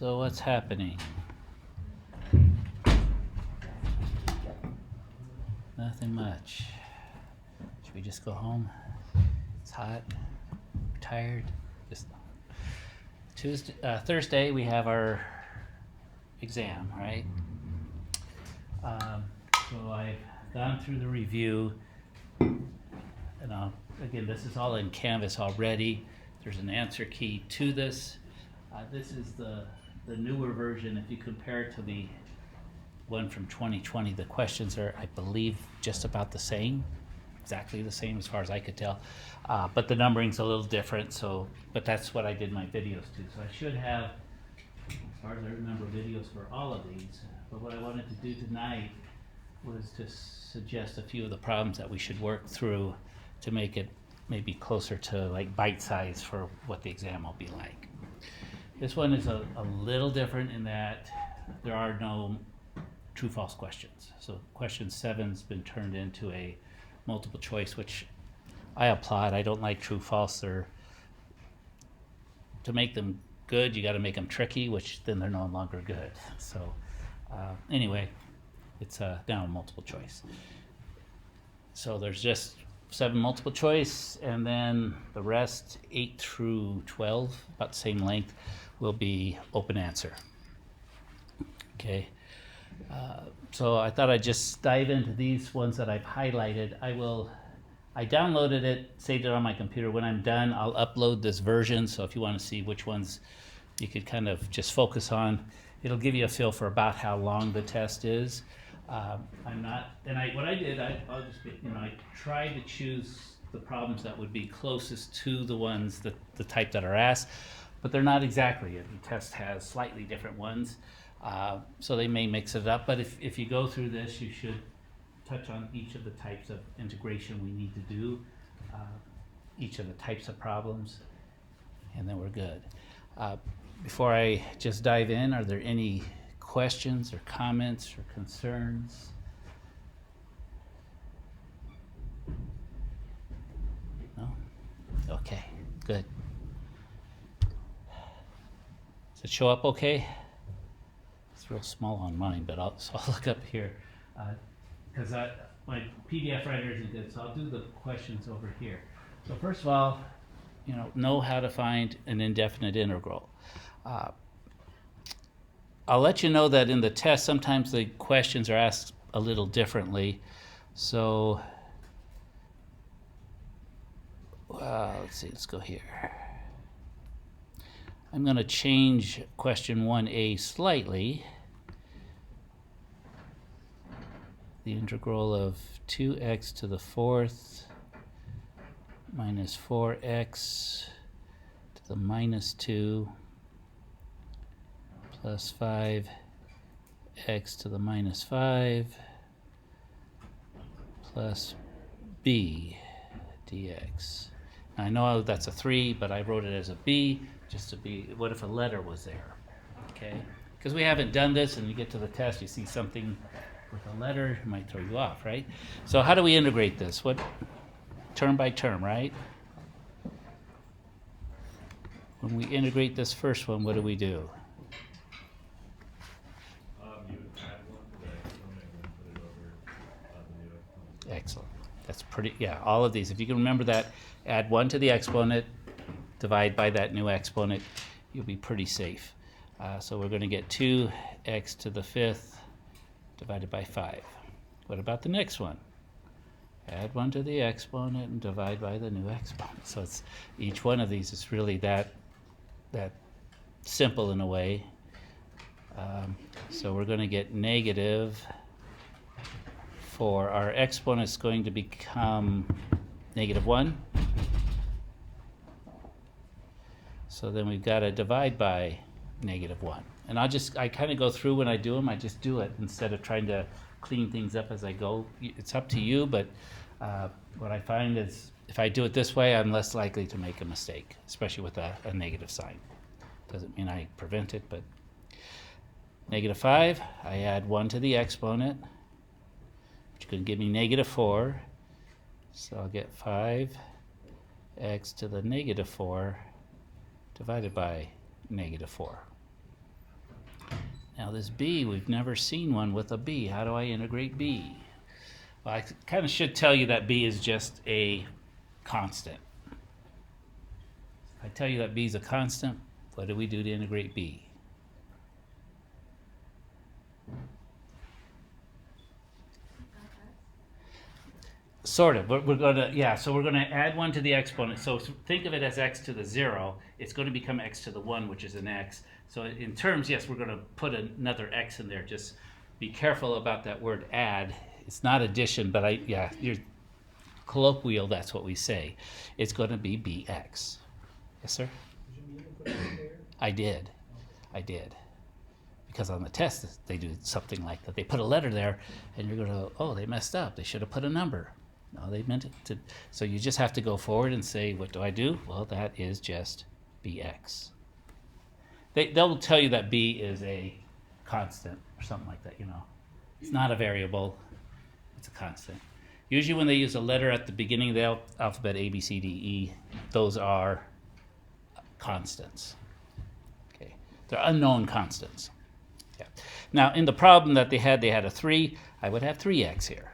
So what's happening? Nothing much. Should we just go home? It's hot. We're tired. Just Thursday we have our exam, right? So I've gone through the review, and again, this is all in Canvas already. There's an answer key to this. This is the newer version. If you compare it to the one from 2020, the questions are, I believe, just about the same, exactly the same as far as I could tell. But the numbering's a little different, but that's what I did my videos to. So I should have, as far as I remember, videos for all of these. But what I wanted to do tonight was to suggest a few of the problems that we should work through to make it maybe closer to like bite size for what the exam will be like. This one is a little different in that there are no true-false questions. So question 7's been turned into a multiple choice, which I applaud. I don't like true-false. To make them good, you got to make them tricky, which then they're no longer good. So anyway, it's now a multiple choice. So there's just 7 multiple choice, and then the rest, 8 through 12, about the same length, will be open answer. Okay. So I thought I'd just dive into these ones that I've highlighted. I downloaded it, saved it on my computer. When I'm done, I'll upload this version. So if you want to see which ones you could kind of just focus on, it'll give you a feel for about how long the test is. What I did, I tried to choose the problems that would be closest to the ones the type that are asked, but they're not exactly. The test has slightly different ones. So they may mix it up, but if you go through this, you should touch on each of the types of integration we need to do, each of the types of problems, and then we're good. Before I just dive in, are there any questions or comments or concerns? No? Okay, good. Does it show up okay? It's real small on mine, but I'll look up here because my PDF writer isn't good, so I'll do the questions over here. So first of all, know how to find an indefinite integral. I'll let you know that in the test, sometimes the questions are asked a little differently. So let's see, let's go here. I'm going to change question 1a slightly. The integral of 2x to the 4th minus 4x to the minus 2 plus 5x to the minus 5 plus b dx. Now I know that's a 3, but I wrote it as a b, just to be, what if a letter was there? Okay? Because we haven't done this, and you get to the test, you see something with a letter, it might throw you off, right? So how do we integrate this? What, term by term, right? When we integrate this first one, what do we do? Excellent. That's pretty, yeah, all of these. If you can remember that, add 1 to the exponent, divide by that new exponent, you'll be pretty safe. So we're going to get 2x to the 5th divided by 5. What about the next one? Add 1 to the exponent and divide by the new exponent. So it's each one of these is really that simple in a way. So we're going to get negative. For our exponent is going to become negative 1. So then we've got to divide by negative 1. And I kind of go through when I do them, I just do it instead of trying to clean things up as I go. It's up to you, but what I find is if I do it this way, I'm less likely to make a mistake, especially with a negative sign. Doesn't mean I prevent it, but negative 5, I add 1 to the exponent, which could give me negative 4. So I'll get 5x to the negative 4 divided by negative 4. Now this b, we've never seen one with a b. How do I integrate b? Well, I kind of should tell you that b is just a constant. If I tell you that b is a constant, what do we do to integrate b? Sort of. We're going to, yeah, so we're going to add 1 to the exponent. So think of it as x to the 0. It's going to become x to the 1, which is an x. So in terms, yes, we're going to put another x in there. Just be careful about that word add. It's not addition, but you're colloquial, that's what we say. It's going to be bx. Yes, sir? Did you mean to put it there? I did. Because on the test, they do something like that. They put a letter there, and you're going to, oh, they messed up. They should have put a number. No, they meant it to. So you just have to go forward and say, what do I do? Well, that is just bx. They'll tell you that b is a constant or something like that, It's not a variable. It's a constant. Usually when they use a letter at the beginning of the alphabet, A, B, C, D, E, those are constants. Okay, they're unknown constants. Yeah. Now, in the problem that they had a 3. I would have 3x here.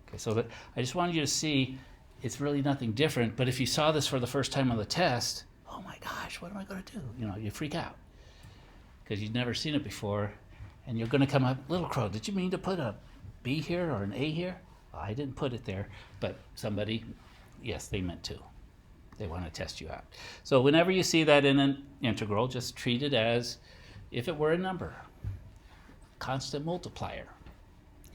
Okay, so that I just wanted you to see it's really nothing different. But if you saw this for the first time on the test, oh my gosh, what am I going to do? You freak out because you've never seen it before, and you're going to come up, Little Crow, did you mean to put a B here or an A here? Well, I didn't put it there, but somebody, yes, they meant to. They want to test you out. So whenever you see that in an integral, just treat it as if it were a number. Constant multiplier.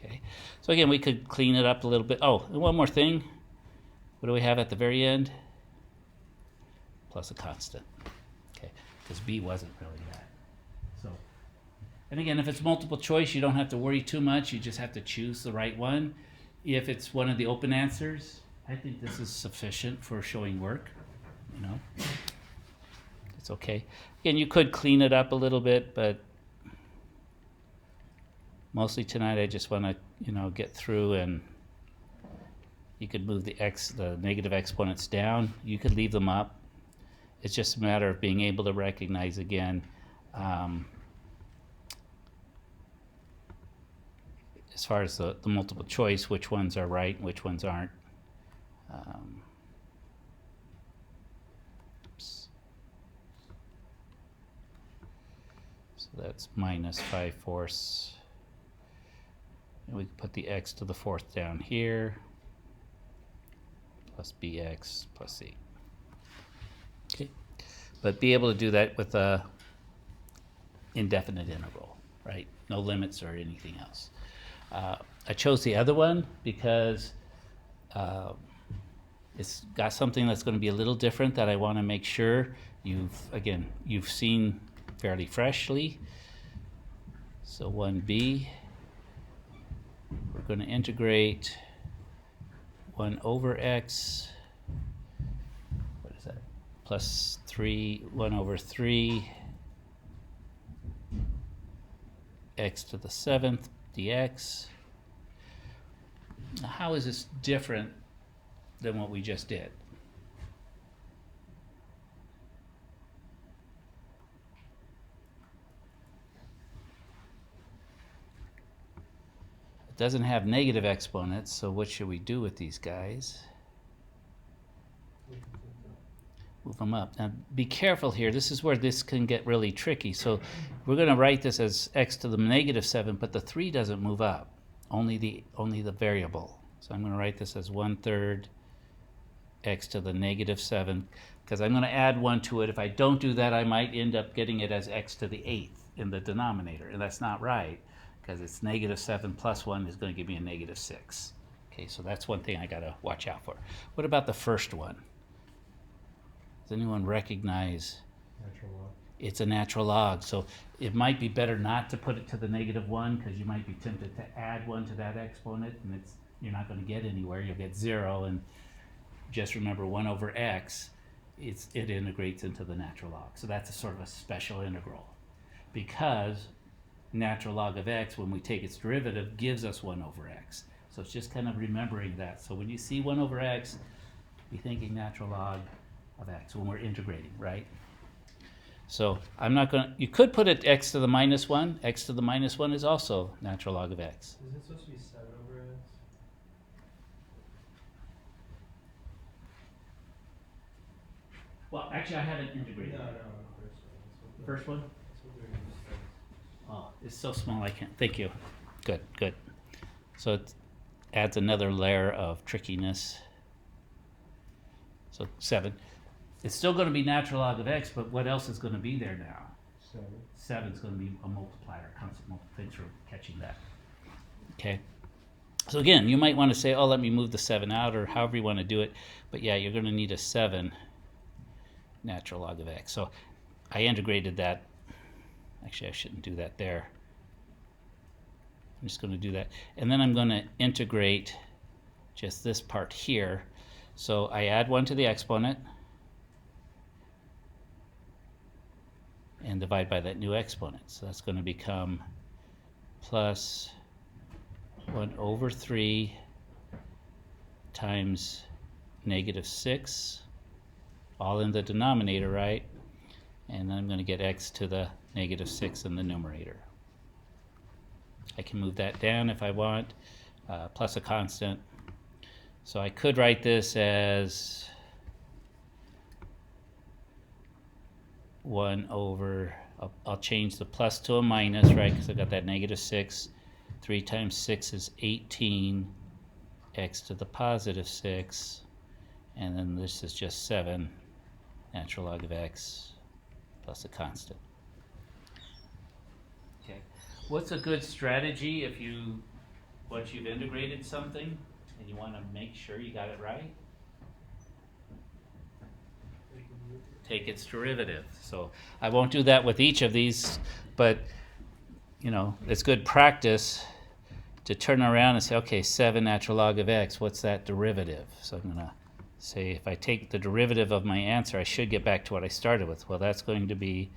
Okay. So again, we could clean it up a little bit. Oh, and one more thing. What do we have at the very end? Plus a constant. Okay, because b wasn't really that. So, and again, if it's multiple choice, you don't have to worry too much. You just have to choose the right one. If it's one of the open answers, I think this is sufficient for showing work. It's okay. Again, you could clean it up a little bit, but mostly tonight I just want to, get through, and you could move the negative exponents down. You could leave them up. It's just a matter of being able to recognize again as far as the multiple choice, which ones are right and which ones aren't. So that's minus 5/4. And we can put the x to the 4th down here, plus bx plus c. Okay, but be able to do that with a indefinite interval, right? No limits or anything else. I chose the other one because it's got something that's going to be a little different that I want to make sure you've seen fairly freshly. So 1b. We're going to integrate 1 over x, what is that, plus 1 over 3, x to the 7th dx. Now, how is this different than what we just did? Doesn't have negative exponents, so what should we do with these guys? Move them up. Now be careful here. This is where this can get really tricky. So we're going to write this as x to the negative 7, but the 3 doesn't move up. Only the variable. So I'm going to write this as 1/3 x to the negative 7, because I'm going to add 1 to it. If I don't do that, I might end up getting it as x to the 8th in the denominator, and that's not right, because it's negative 7 plus 1 is going to give me a negative 6. Okay, so that's one thing I got to watch out for. What about the first one? Does anyone recognize? Natural log. It's a natural log, so it might be better not to put it to the negative 1, because you might be tempted to add 1 to that exponent, and you're not going to get anywhere. You'll get 0, and just remember 1 over x, it integrates into the natural log. So that's a sort of a special integral, because natural log of x, when we take its derivative, gives us 1 over x. So it's just kind of remembering that. So when you see 1 over x, be thinking natural log of x when we're integrating, right? So I'm not going to, you could put it x to the minus 1. X to the minus 1 is also natural log of x. Is it supposed to be 7 over x? Well, actually, I haven't No, integrated. no, the first one. That's what the, First one? That's what they're used to. Oh, it's so small I can't. Thank you. Good, good. So it adds another layer of trickiness. So 7. It's still going to be natural log of x, but what else is going to be there now? 7. 7 is going to be a multiplier, constant multiplier. Thanks for catching that. Okay. So again, you might want to say, oh, let me move the 7 out, or however you want to do it. But yeah, you're going to need a 7 natural log of x. So I integrated that. Actually, I shouldn't do that there. I'm just going to do that. And then I'm going to integrate just this part here. So I add 1 to the exponent and divide by that new exponent. So that's going to become plus 1 over 3 times negative 6, all in the denominator, right? And then I'm going to get x to the negative 6 in the numerator. I can move that down if I want, plus a constant. So I could write this as 1 over, I'll change the plus to a minus, right, because I got that negative 6. 3 times 6 is 18, x to the positive 6, and then this is just 7, natural log of x, plus a constant. Okay, what's a good strategy if you, once you've integrated something and you want to make sure you got it right? Take its derivative. So I won't do that with each of these, but you know, it's good practice to turn around and say, okay, 7 natural log of x, what's that derivative? So I'm going to say, if I take the derivative of my answer, I should get back to what I started with. Well, that's going to be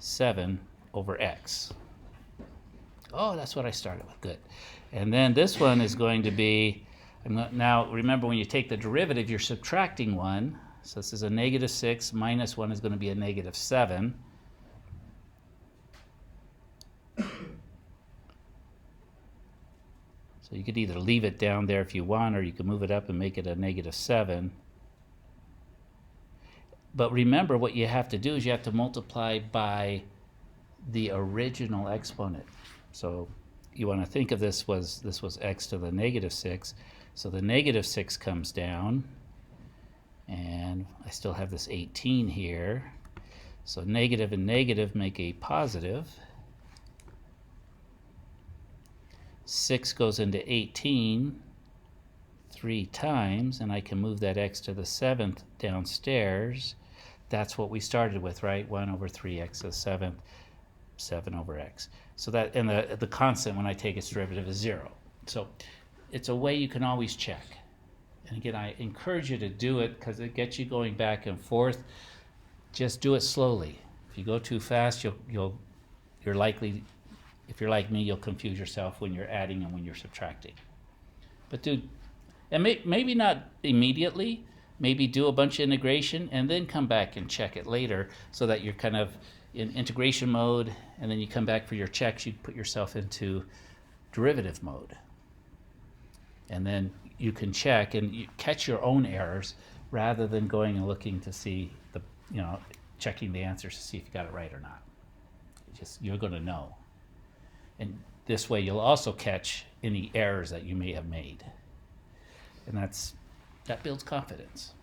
7 over x. Oh, that's what I started with. Good. And then this one is going to be, now remember, when you take the derivative, you're subtracting 1. So this is a negative 6 minus 1 is going to be a negative 7. So you could either leave it down there if you want, or you can move it up and make it a negative 7. But remember, what you have to do is you have to multiply by the original exponent. So you want to think of this was x to the negative 6. So the negative 6 comes down. And I still have this 18 here. So negative and negative make a positive. 6 goes into 18 3 times, and I can move that x to the 7th downstairs. That's what we started with, right? 1 over 3x to the 7th, 7 over x. So that, and the constant when I take its derivative is 0. So it's a way you can always check. And again, I encourage you to do it because it gets you going back and forth. Just do it slowly. If you go too fast, you're likely, if you're like me, you'll confuse yourself when you're adding and when you're subtracting. But and maybe not immediately. Maybe do a bunch of integration and then come back and check it later, so that you're kind of in integration mode, and then you come back for your checks. You put yourself into derivative mode, and then you can check and you catch your own errors rather than going and looking to see the, checking the answers to see if you got it right or not. You're going to know. And this way you'll also catch any errors that you may have made. And that builds confidence.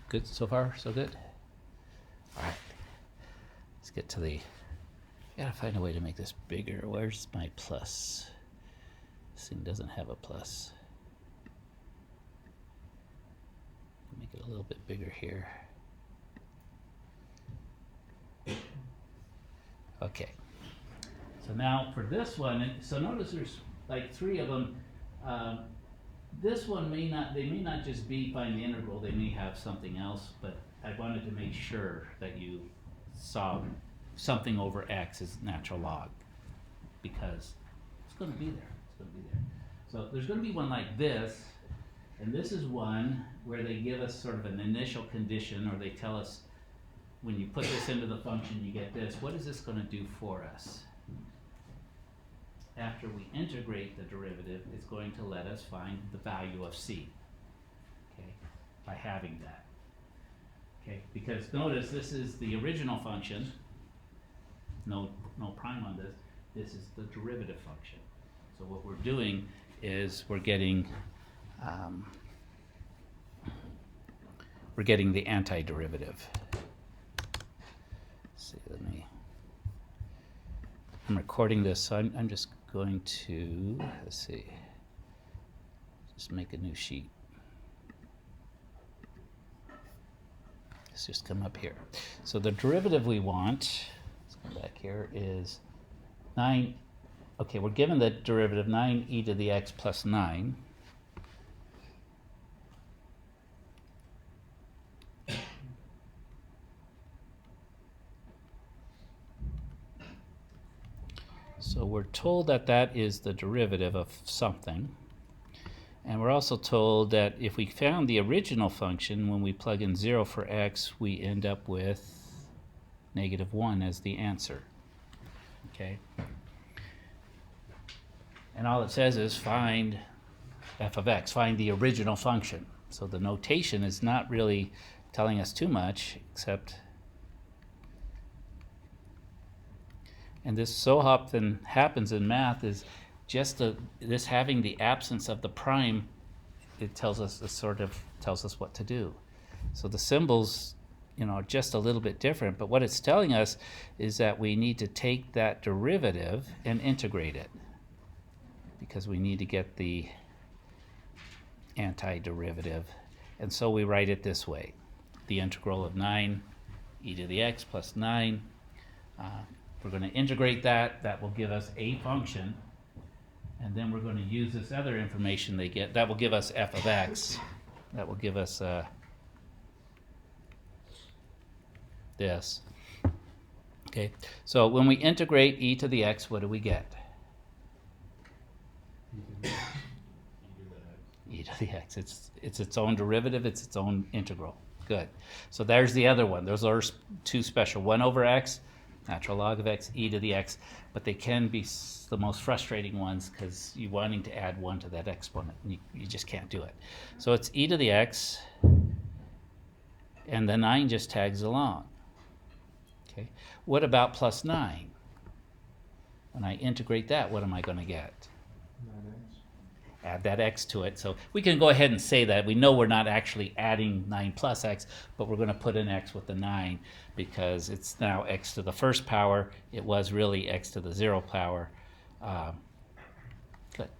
Good so far? So good? All right. Let's get to I gotta find a way to make this bigger. Where's my plus? This thing doesn't have a plus. Make it a little bit bigger here. Okay. So now for this one, so notice there's like 3 of them. This one they may not just be find the integral, they may have something else, but I wanted to make sure that you saw something over x is natural log, because it's going to be there. So there's going to be one like this, and this is one where they give us sort of an initial condition, or they tell us when you put this into the function, you get this. What is this going to do for us? After we integrate the derivative, it's going to let us find the value of c, okay, by having that. Okay, because notice this is the original function, no prime on this. This is the derivative function. So what we're doing is we're getting the antiderivative. Let's see, I'm recording this, so I'm just going to, let's see, just make a new sheet. Let's just come up here. So the derivative we want, let's come back here, is 9. Okay, we're given the derivative 9e to the x plus 9. So we're told that that is the derivative of something. And we're also told that if we found the original function, when we plug in 0 for x, we end up with -1 as the answer. Okay? And all it says is find f of x, find the original function. So the notation is not really telling us too much, except, and this so often happens in math, is just this having the absence of the prime, it tells us, it sort of tells us what to do. So the symbols, you know, are just a little bit different, but what it's telling us is that we need to take that derivative and integrate it, because we need to get the antiderivative. And so we write it this way: the integral of 9 e to the x plus 9. We're going to integrate that. That will give us a function. And then we're going to use this other information they get. That will give us f of x. That will give us this. Okay, so when we integrate e to the x, what do we get? E to the x. It's its own derivative. It's its own integral. Good. So there's the other one. Those are two special. 1 over x, natural log of x, e to the x. But they can be the most frustrating ones because you're wanting to add 1 to that exponent. You just can't do it. So it's e to the x, and the 9 just tags along. Okay. What about plus 9? When I integrate that, what am I going to get? 9x. Add that x to it. So we can go ahead and say that. We know we're not actually adding 9 plus x, but we're going to put an x with the 9 because it's now x to the first power. It was really x to the 0 power. Good.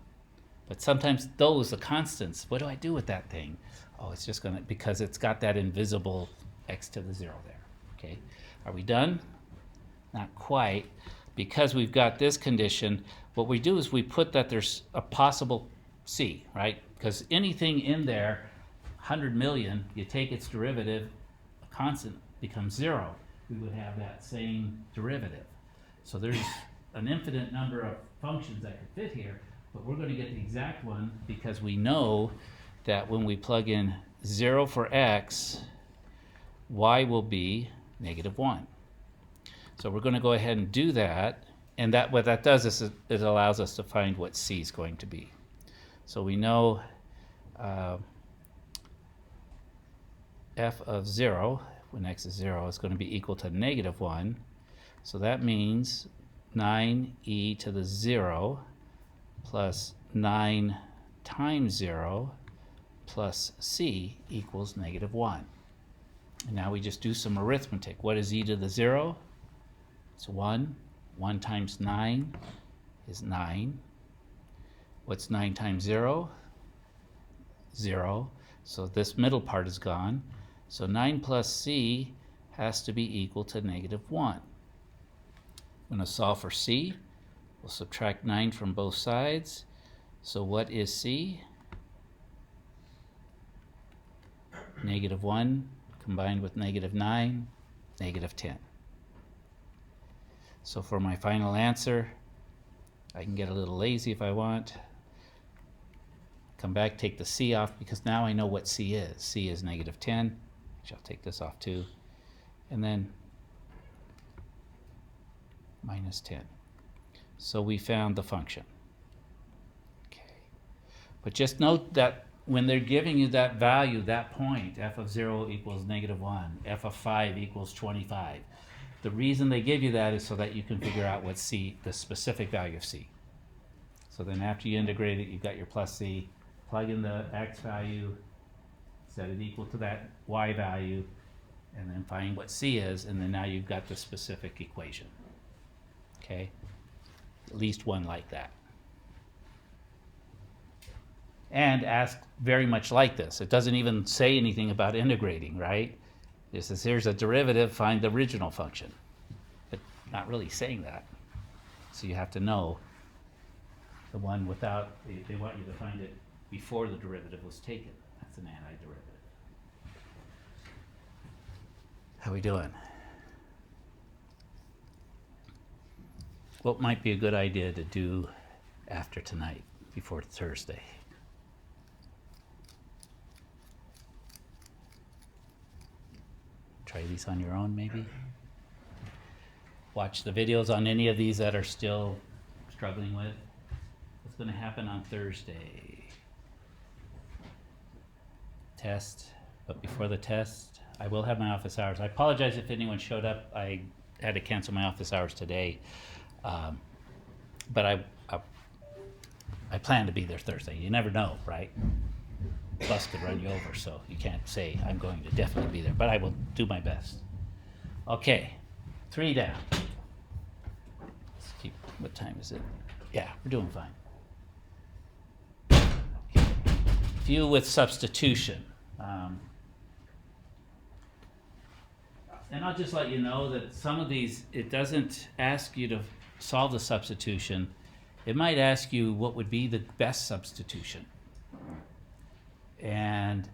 But sometimes those, the constants, what do I do with that thing? Oh, it's just going to, because it's got that invisible x to the 0 there. Okay. Are we done? Not quite. Because we've got this condition, what we do is we put that there's a possible c, right? Because anything in there, 100 million, you take its derivative, a constant becomes 0. We would have that same derivative. So there's an infinite number of functions that could fit here, but we're going to get the exact one because we know that when we plug in 0 for x, y will be -1. So we're going to go ahead and do that, and that what that does is it allows us to find what c is going to be. So we know f of 0, when x is 0, is going to be equal to -1. So that means 9e to the 0 plus 9 times 0 plus c equals -1. And now we just do some arithmetic. What is e to the 0? It's 1. 1 times 9 is 9. What's 9 times 0? 0. So this middle part is gone. So 9 plus c has to be equal to -1. I'm going to solve for c. We'll subtract 9 from both sides. So what is c? -1 combined with -9, -10. So for my final answer, I can get a little lazy if I want. Come back, take the c off, because now I know what c is. C is -10. Actually, I'll take this off too. and then minus 10. So we found the function. Okay. But just note that when they're giving you that value, that point, f of 0 equals -1, f of 5 equals 25, the reason they give you that is so that you can figure out what c, the specific value of c. So then after you integrate it, you've got your plus c, plug in the x value, set it equal to that y value, and then find what c is, and then now you've got the specific equation. Okay? At least one like that. And ask very much like this. It doesn't even say anything about integrating, right? It says, here's a derivative, find the original function. But not really saying that. So you have to know the one without, they want you to find it before the derivative was taken. That's an antiderivative. How we doing? What might be a good idea to do after tonight, before Thursday? Try these on your own, maybe. Watch the videos on any of these that are still struggling with. What's going to happen on Thursday? Test, but before the test, I will have my office hours. I apologize if anyone showed up. I had to cancel my office hours today, but I plan to be there Thursday. You never know, right? Bus could run you over, so you can't say I'm going to definitely be there, but I will do my best. Okay, 3 down. Let's keep, what time is it? Yeah, we're doing fine. Okay. Few with substitution. And I'll just let you know that some of these, it doesn't ask you to solve the substitution. It might ask you what would be the best substitution. And,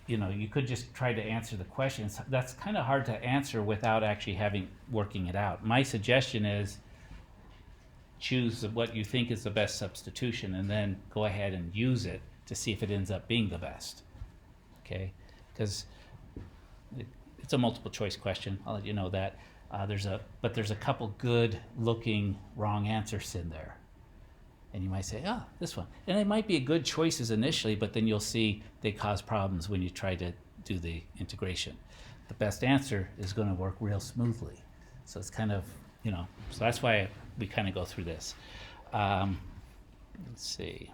you know, you could just try to answer the questions. That's kind of hard to answer without actually working it out. My suggestion is choose what you think is the best substitution and then go ahead and use it to see if it ends up being the best. Okay? Because it's a multiple choice question. I'll let you know that. But there's a couple good looking wrong answers in there. And you might say, oh, this one. And it might be good choices initially, but then you'll see they cause problems when you try to do the integration. The best answer is going to work real smoothly. So it's kind of, you know, so that's why we kind of go through this. Let's see.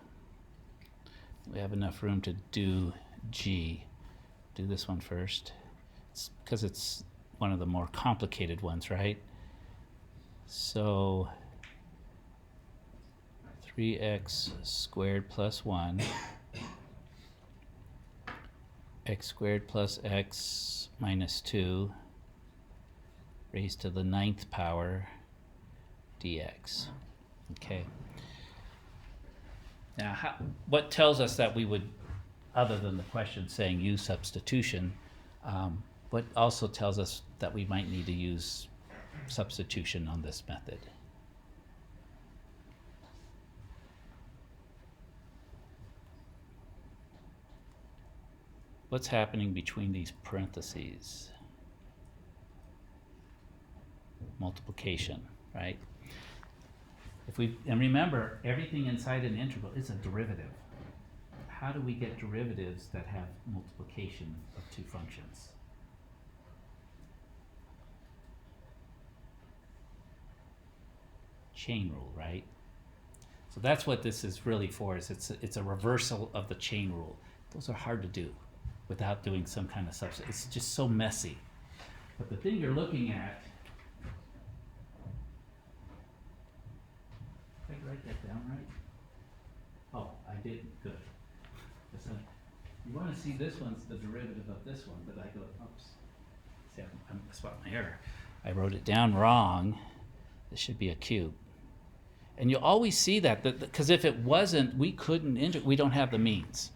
We have enough room to do G. Do this one first. It's because it's one of the more complicated ones, right? So 3x squared plus 1, x squared plus x minus 2 raised to the 9th power dx. Okay. Now, what tells us that we would, other than the question saying use substitution, what also tells us that we might need to use substitution on this method? What's happening between these parentheses? Multiplication, right? And remember, everything inside an integral is a derivative. How do we get derivatives that have multiplication of two functions? Chain rule, right? So that's what this is really for. It's a reversal of the chain rule. Those are hard to do without doing some kind of substitution. It's just so messy. But the thing you're looking at, did I write that down right? Oh, I did. Good. So you want to see this one's the derivative of this one, but I go, oops. See, I'm spotting my error. I wrote it down wrong. This should be a cube. And you'll always see that, because if it wasn't, we couldn't, we don't have the means.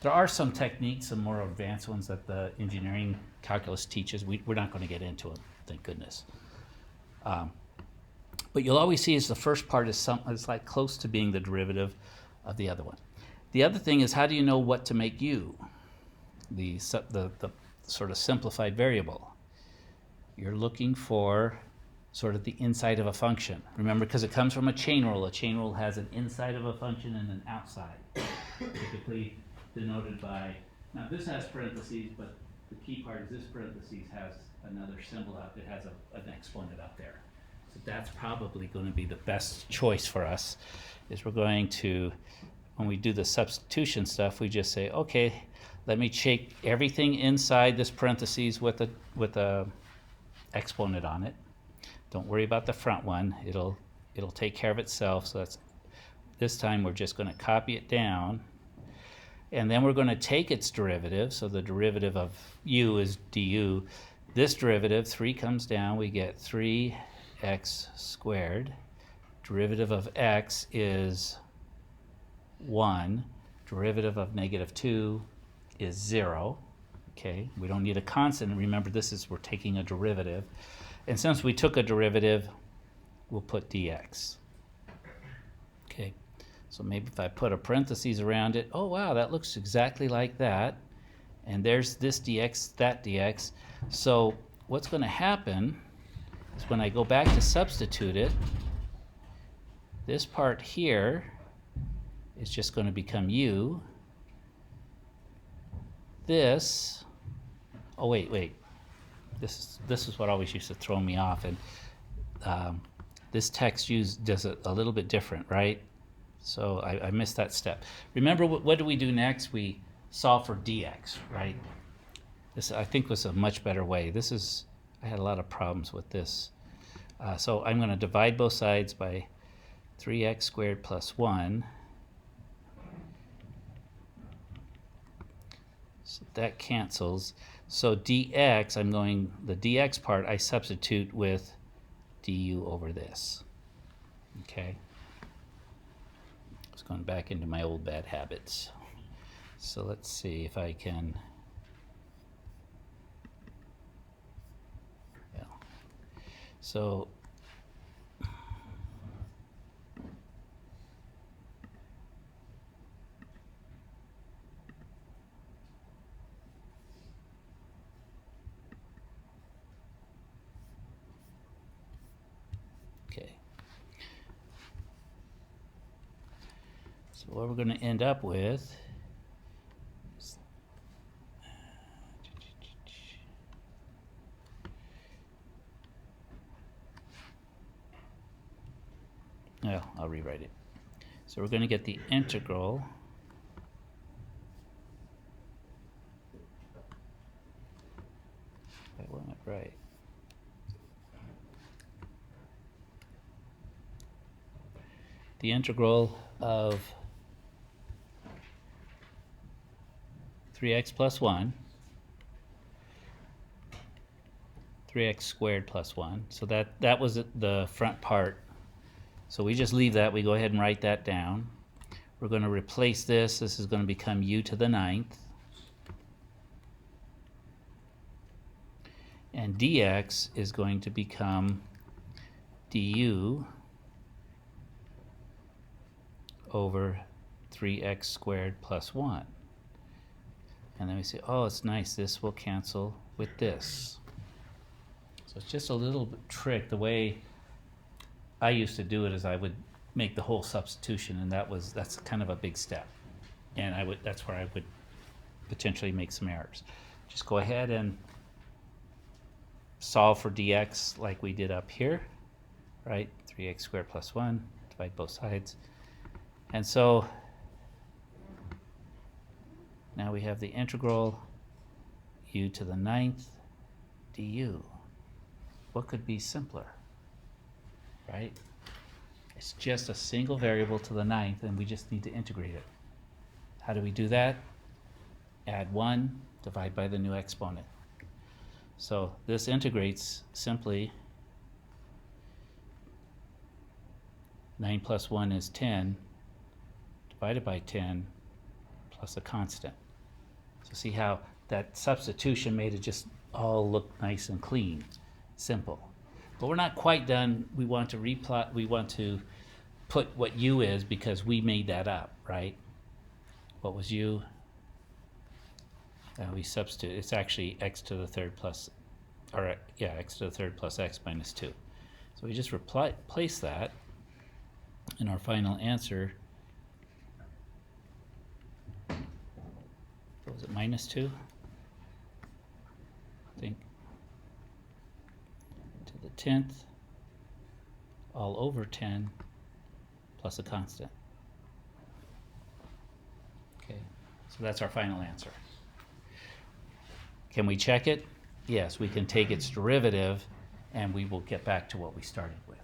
There are some techniques, some more advanced ones that the engineering calculus teaches. We're not going to get into them, thank goodness. But you'll always see is the first part is like close to being the derivative of the other one. The other thing is, how do you know what to make u? The sort of simplified variable. you're looking for sort of the inside of a function. Remember, because it comes from a chain rule. A chain rule has an inside of a function and an outside, typically denoted by, now this has parentheses, but the key part is this parentheses has another symbol out, it has an exponent out there. So that's probably going to be the best choice for us, is we're going to, when we do the substitution stuff, we just say, okay, let me check everything inside this parentheses with a exponent on it. Don't worry about the front one. It'll take care of itself. So that's, this time we're just going to copy it down. And then we're going to take its derivative. So the derivative of u is du. This derivative, 3 comes down. We get 3x squared. Derivative of x is 1. Derivative of -2 is 0. Okay, we don't need a constant. Remember, this is, we're taking a derivative. And since we took a derivative, we'll put dx. Okay, so maybe if I put a parentheses around it, oh wow, that looks exactly like that. And there's this dx, that dx. So what's going to happen is when I go back to substitute it, this part here is just going to become u. This, oh wait. This is what always used to throw me off, and this text does it a little bit different, right? So I missed that step. Remember, what do we do next? We solve for dx, right? This, I think, was a much better way. I had a lot of problems with this. So I'm going to divide both sides by 3x squared plus 1. So that cancels. So dx, the dx part, I substitute with du over this. Okay? Just going back into my old bad habits. So let's see if I can. Yeah. So So what we're going to end up with is, well, I'll rewrite it. So we're going to get the integral that wasn't right. The integral of 3x plus 1, 3x squared plus 1. So that was the front part. So we just leave that. We go ahead and write that down. We're going to replace this. This is going to become u to the 9th. And dx is going to become du over 3x squared plus 1. And then we say, oh, it's nice, this will cancel with this. So it's just a little trick. The way I used to do it is I would make the whole substitution, and that's kind of a big step. And that's where I would potentially make some errors. Just go ahead and solve for dx like we did up here, right? 3x squared plus 1, divide both sides. And so now we have the integral u to the 9th du. What could be simpler, right? It's just a single variable to the 9th, and we just need to integrate it. How do we do that? Add 1, divide by the new exponent. So this integrates simply. 9 plus 1 is 10, divided by 10, plus a constant. So see how that substitution made it just all look nice and clean, simple. But we're not quite done. We want to replot. We want to put what u is because we made that up, right? What was u? We substitute. It's actually x to the 3rd plus, or yeah, x to the third plus x minus 2. So we just replace that in our final answer. What was it, minus 2? I think. To the 10th, all over 10, plus a constant. Okay, so that's our final answer. Can we check it? Yes, we can take its derivative and we will get back to what we started with.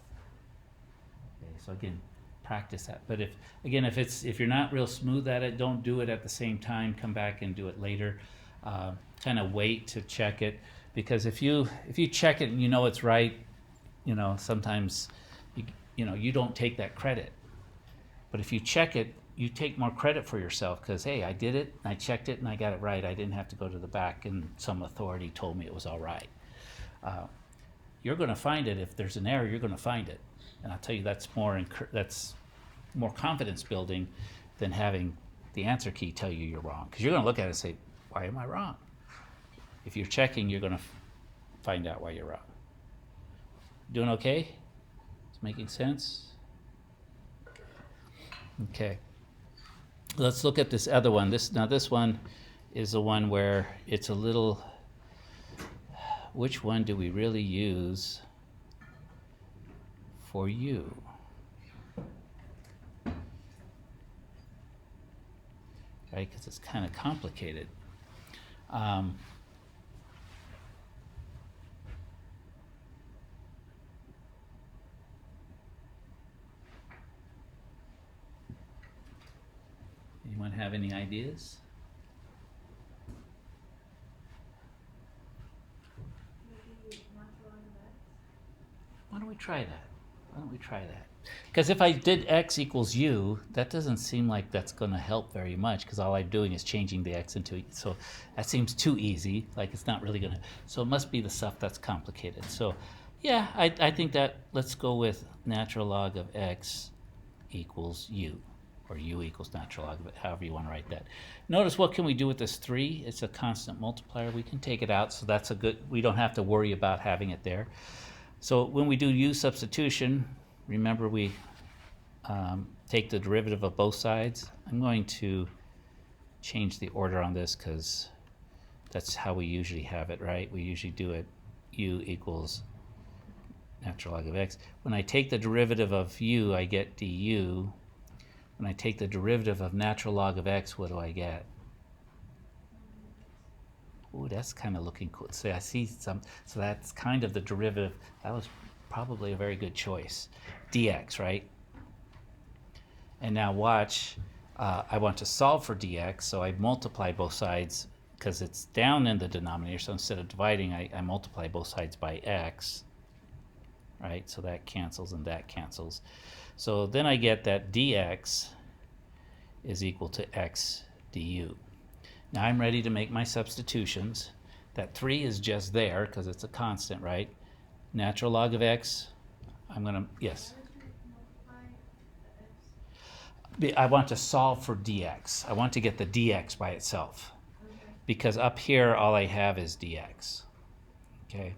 Okay, so again, practice that. But if you're not real smooth at it, don't do it at the same time. Come back and do it later. Kind of wait to check it, because if you check it and you know it's right, sometimes you don't take that credit. But if you check it, you take more credit for yourself, because hey, I did it, I checked it, and I got it right. I didn't have to go to the back and some authority told me it was all right. You're going to find it. If there's an error, you're going to find it, and I'll tell you that's more confidence building than having the answer key tell you you're wrong, because you're going to look at it and say, why am I wrong? If you're checking, you're going to find out why you're wrong. Doing okay? It's making sense? Okay. Let's look at this other one. This one is the one where it's a little, which one do we really use for u? Right, because it's kind of complicated. Anyone have any ideas? Why don't we try that? Because if I did x equals u, that doesn't seem like that's going to help very much, because all I'm doing is changing the x into, so that seems too easy, like it's not really going to, so it must be the stuff that's complicated. So yeah, I think that, let's go with natural log of x equals u, or u equals natural log of it, however you want to write that. Notice, what can we do with this 3? It's a constant multiplier. We can take it out, so that's a good, we don't have to worry about having it there. So when we do u substitution, remember we take the derivative of both sides. I'm going to change the order on this because that's how we usually have it, right? We usually do it u equals natural log of x. When I take the derivative of u, I get du. When I take the derivative of natural log of x, what do I get? Ooh, that's kind of looking cool. So I see some, so that's kind of the derivative. That was probably a very good choice. Dx, right? And now watch, I want to solve for dx, so I multiply both sides because it's down in the denominator. So instead of dividing, I multiply both sides by x, right? So that cancels and that cancels. So then I get that dx is equal to x du. Now I'm ready to make my substitutions. That 3 is just there because it's a constant, right? Natural log of x, I'm going to, yes. I want to solve for dx. I want to get the dx by itself. Because up here, all I have is dx. Okay.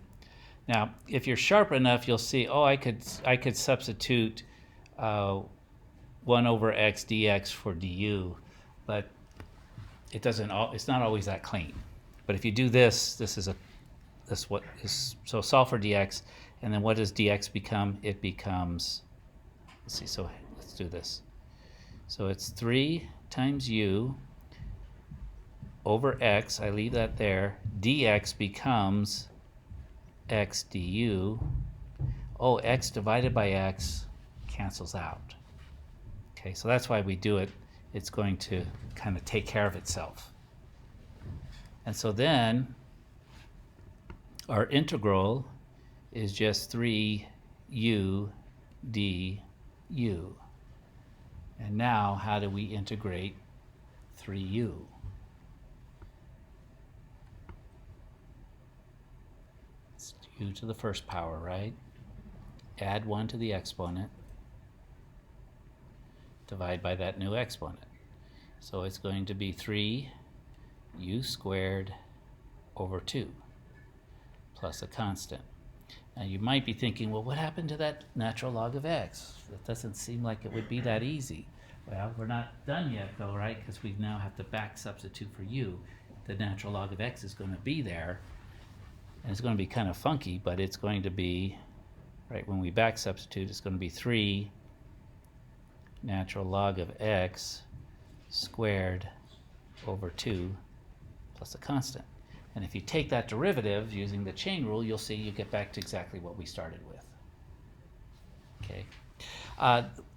Now, if you're sharp enough, you'll see, oh, I could substitute 1 over x dx for du, but it's not always that clean. But if you do this, so solve for dx, and then what does dx become? It becomes, let's see, so let's do this. So it's 3 times u over x, I leave that there, dx becomes x du. Oh, x divided by x cancels out. Okay, so that's why we do it. It's going to kind of take care of itself. And so then our integral is just 3u du. And now how do we integrate 3u? It's u to the first power, right? Add 1 to the exponent. Divide by that new exponent. So it's going to be 3u squared over 2 plus a constant. Now you might be thinking, well, what happened to that natural log of x? It doesn't seem like it would be that easy. Well, we're not done yet though, right? Because we now have to back substitute for u. The natural log of x is going to be there, and it's going to be kind of funky, but it's going to be, right, when we back substitute, it's going to be 3 natural log of x squared over 2 plus a constant. And if you take that derivative using the chain rule, you'll see you get back to exactly what we started with. Okay.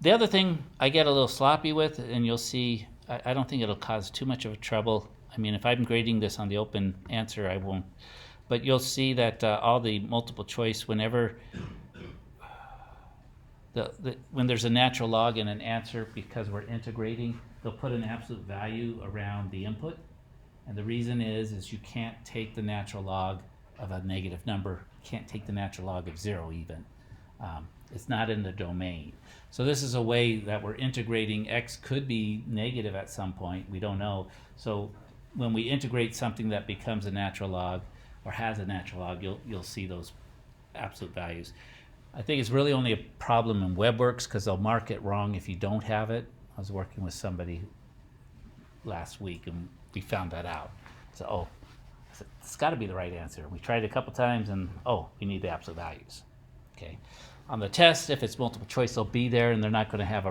The other thing I get a little sloppy with, and you'll see, I don't think it'll cause too much of a trouble. I mean, if I'm grading this on the open answer, I won't. But you'll see that all the multiple choice, whenever when there's a natural log in an answer, because we're integrating, they'll put an absolute value around the input. And the reason is you can't take the natural log of a negative number. You can't take the natural log of 0 even. It's not in the domain. So this is a way that we're integrating. X could be negative at some point. We don't know. So when we integrate something that becomes a natural log or has a natural log, you'll see those absolute values. I think it's really only a problem in WebWorks because they'll mark it wrong if you don't have it. I was working with somebody last week and we found that out. So, I said, it's got to be the right answer. We tried it a couple times and, we need the absolute values. Okay. On the test, if it's multiple choice, they'll be there and they're not going to have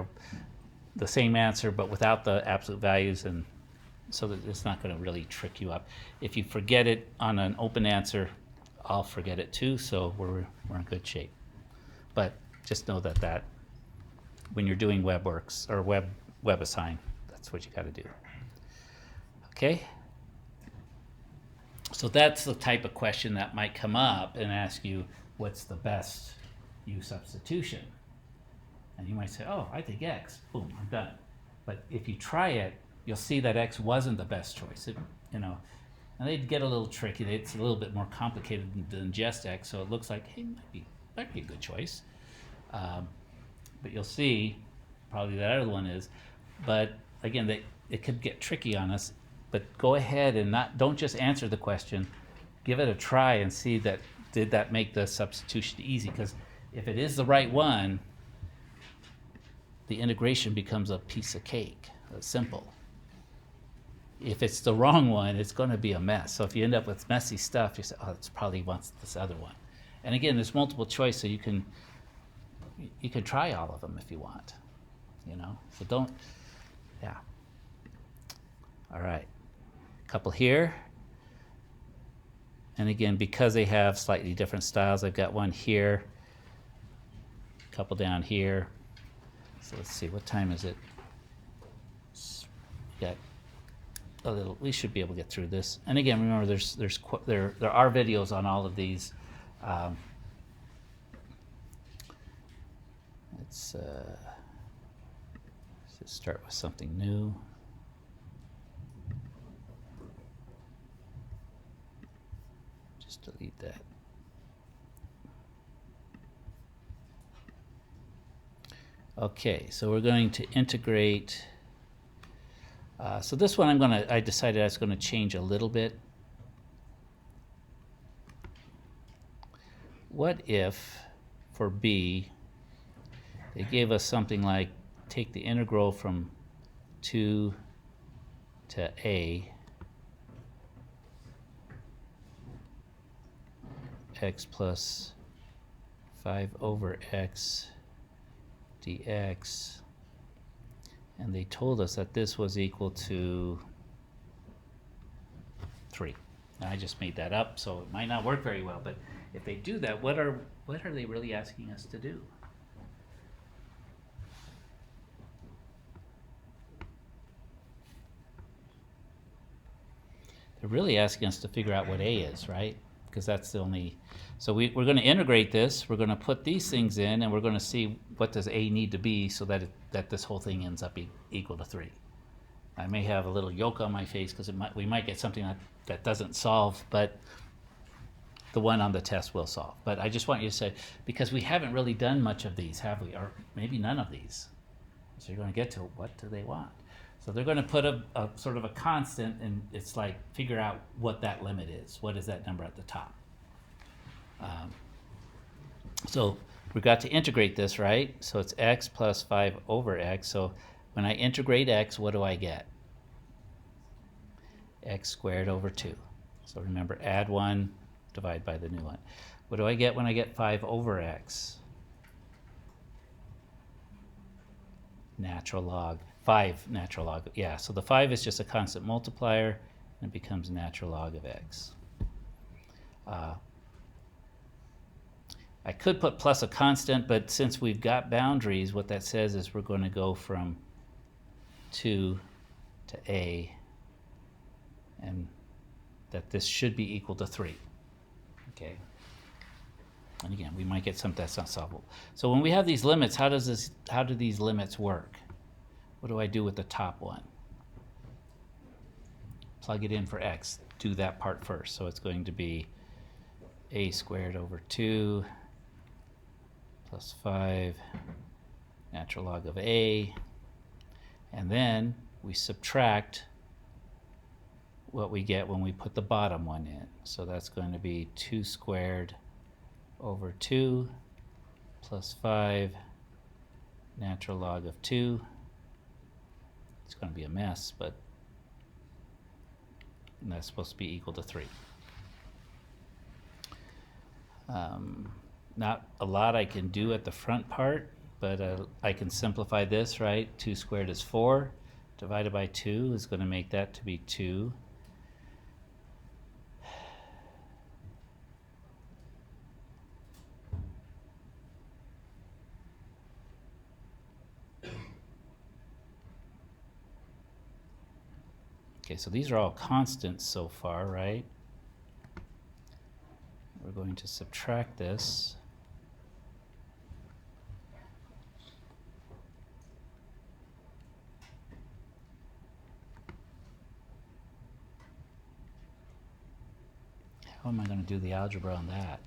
the same answer but without the absolute values, and so that it's not going to really trick you up. If you forget it on an open answer, I'll forget it too, so we're in good shape. But just know that when you're doing WebWorks or WebAssign, that's what you got to do. Okay? So that's the type of question that might come up and ask you, what's the best U substitution? And you might say, I think X. Boom, I'm done. But if you try it, you'll see that X wasn't the best choice. And they'd get a little tricky. It's a little bit more complicated than just X, so it looks like, hey, might be a good choice. But you'll see, probably that other one is. But again, it could get tricky on us. But go ahead and don't just answer the question. Give it a try and see did that make the substitution easy? Because if it is the right one, the integration becomes a piece of cake, simple. If it's the wrong one, it's going to be a mess. So if you end up with messy stuff, you say, it's probably wants this other one. And again, there's multiple choice, so you can try all of them if you want. So don't, yeah. All right, a couple here. And again, because they have slightly different styles, I've got one here, a couple down here. So let's see, what time is it? Got a little. We should be able to get through this. And again, remember, there are videos on all of these. Let's just start with something new. Just delete that. Okay, so we're going to integrate. So this one I decided I was going to change a little bit. What if for B they gave us something like take the integral from 2 to A x plus 5 over x dx, and they told us that this was equal to 3. Now, I just made that up, so it might not work very well, but if they do that, what are they really asking us to do? They're really asking us to figure out what A is, right? Because that's the only. So we're going to integrate this. We're going to put these things in, and we're going to see what does A need to be so that this whole thing ends up equal to 3. I may have a little yoke on my face because we might get something that doesn't solve, but the one on the test will solve. But I just want you to say, because we haven't really done much of these, have we? Or maybe none of these. So you're going to get to what do they want? So they're going to put a sort of a constant, and it's like figure out what that limit is. What is that number at the top? So we've got to integrate this, right? So it's x plus 5 over x. So when I integrate x, what do I get? X squared over 2. So remember, add 1, divide by the new one. What do I get when I get 5 over x? Natural log. 5 natural log. Yeah, so the 5 is just a constant multiplier, and it becomes natural log of x. I could put plus a constant, but since we've got boundaries, what that says is we're going to go from 2 to a, and that this should be equal to 3. Okay. And again, we might get something that's not solvable. So when we have these limits, how do these limits work? What do I do with the top one? Plug it in for x. Do that part first. So it's going to be a squared over 2 plus 5 natural log of a, and then we subtract what we get when we put the bottom one in. So that's going to be 2 squared over 2 plus 5 natural log of 2. It's going to be a mess, but that's supposed to be equal to 3. Not a lot I can do at the front part, but I can simplify this, right? 2 squared is 4. Divided by 2 is going to make that to be 2. Okay, so these are all constants so far, right? We're going to subtract this. How am I going to do the algebra on that?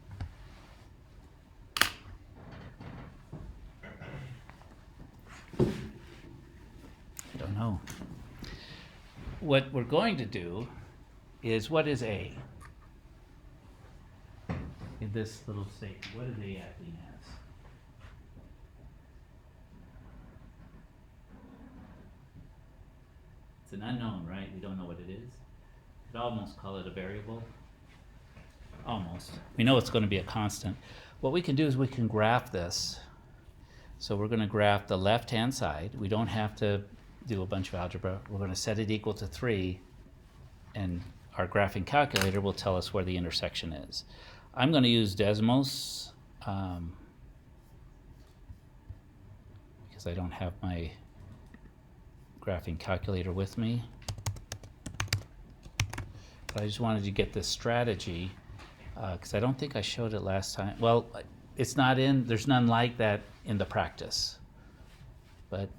I don't know. What we're going to do is, what is A? In this little statement, what is A acting as? It's an unknown, right? We don't know what it is. Could almost call it a variable. Almost. We know it's going to be a constant. What we can do is we can graph this. So we're going to graph the left-hand side. We don't have to do a bunch of algebra. We're going to set it equal to 3, and our graphing calculator will tell us where the intersection is. I'm going to use Desmos because I don't have my graphing calculator with me. But I just wanted to get this strategy because I don't think I showed it last time. Well, it's not in, there's none like that in the practice, but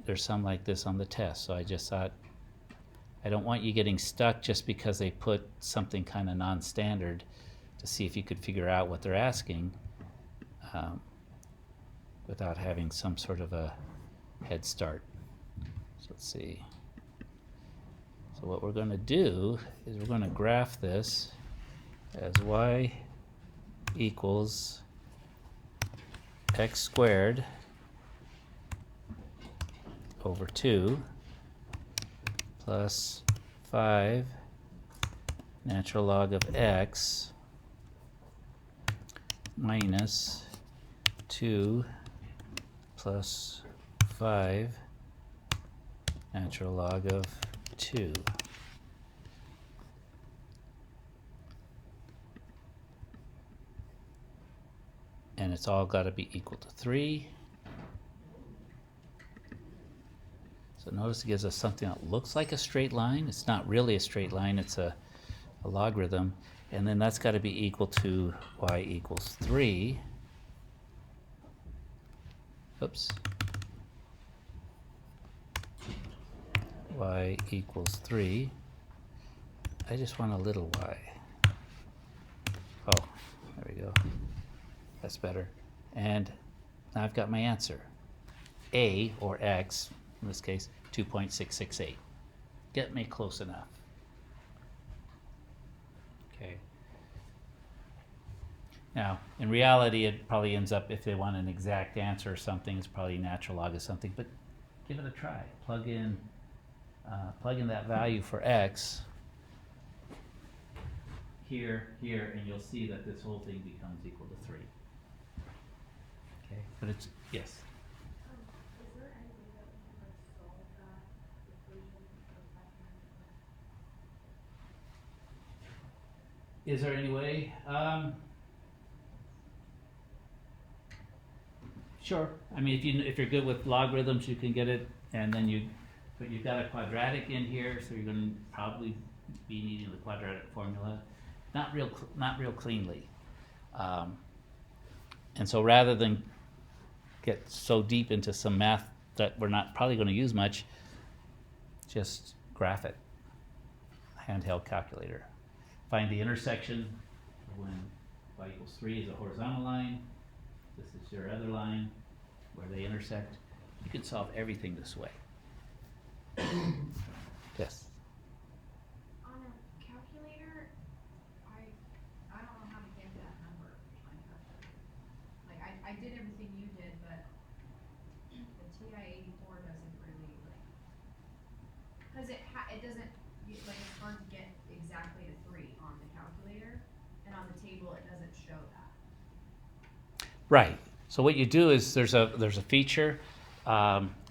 there's some like this on the test. So I just thought, I don't want you getting stuck just because they put something kind of non-standard to see if you could figure out what they're asking without having some sort of a head start. So let's see. So what we're going to do is we're going to graph this as y equals x squared over 2 plus 5 natural log of x minus 2 plus 5 natural log of 2. And it's all got to be equal to 3. So notice it gives us something that looks like a straight line. It's not really a straight line, it's a logarithm. And then that's got to be equal to y equals 3. Oops. Y equals 3. I just want a little y. Oh, there we go. That's better. And now I've got my answer. A, or x, in this case, 2.668. Get me close enough. Okay. Now, in reality, it probably ends up, if they want an exact answer or something, it's probably natural log of something, but give it a try. Plug in that value for x here, and you'll see that this whole thing becomes equal to 3. Okay, but it's, yes? Is there any way that we can like solve that equation of 500? Is there any way? Sure. I mean, if you're good with logarithms, you can get it, and then but you've got a quadratic in here, so you're going to probably be needing the quadratic formula, not real cleanly, and so rather than get so deep into some math that we're not probably going to use much, just graph it. Handheld calculator. Find the intersection when y equals 3 is a horizontal line. This is your other line where they intersect. You can solve everything this way. Yes? On a calculator, I don't know how to get that number on a calculator. Like I did everything you did, but the TI-84 doesn't really like, cause it doesn't, like it's hard to get exactly to 3 on the calculator, and on the table it doesn't show that. Right. So what you do is there's a feature.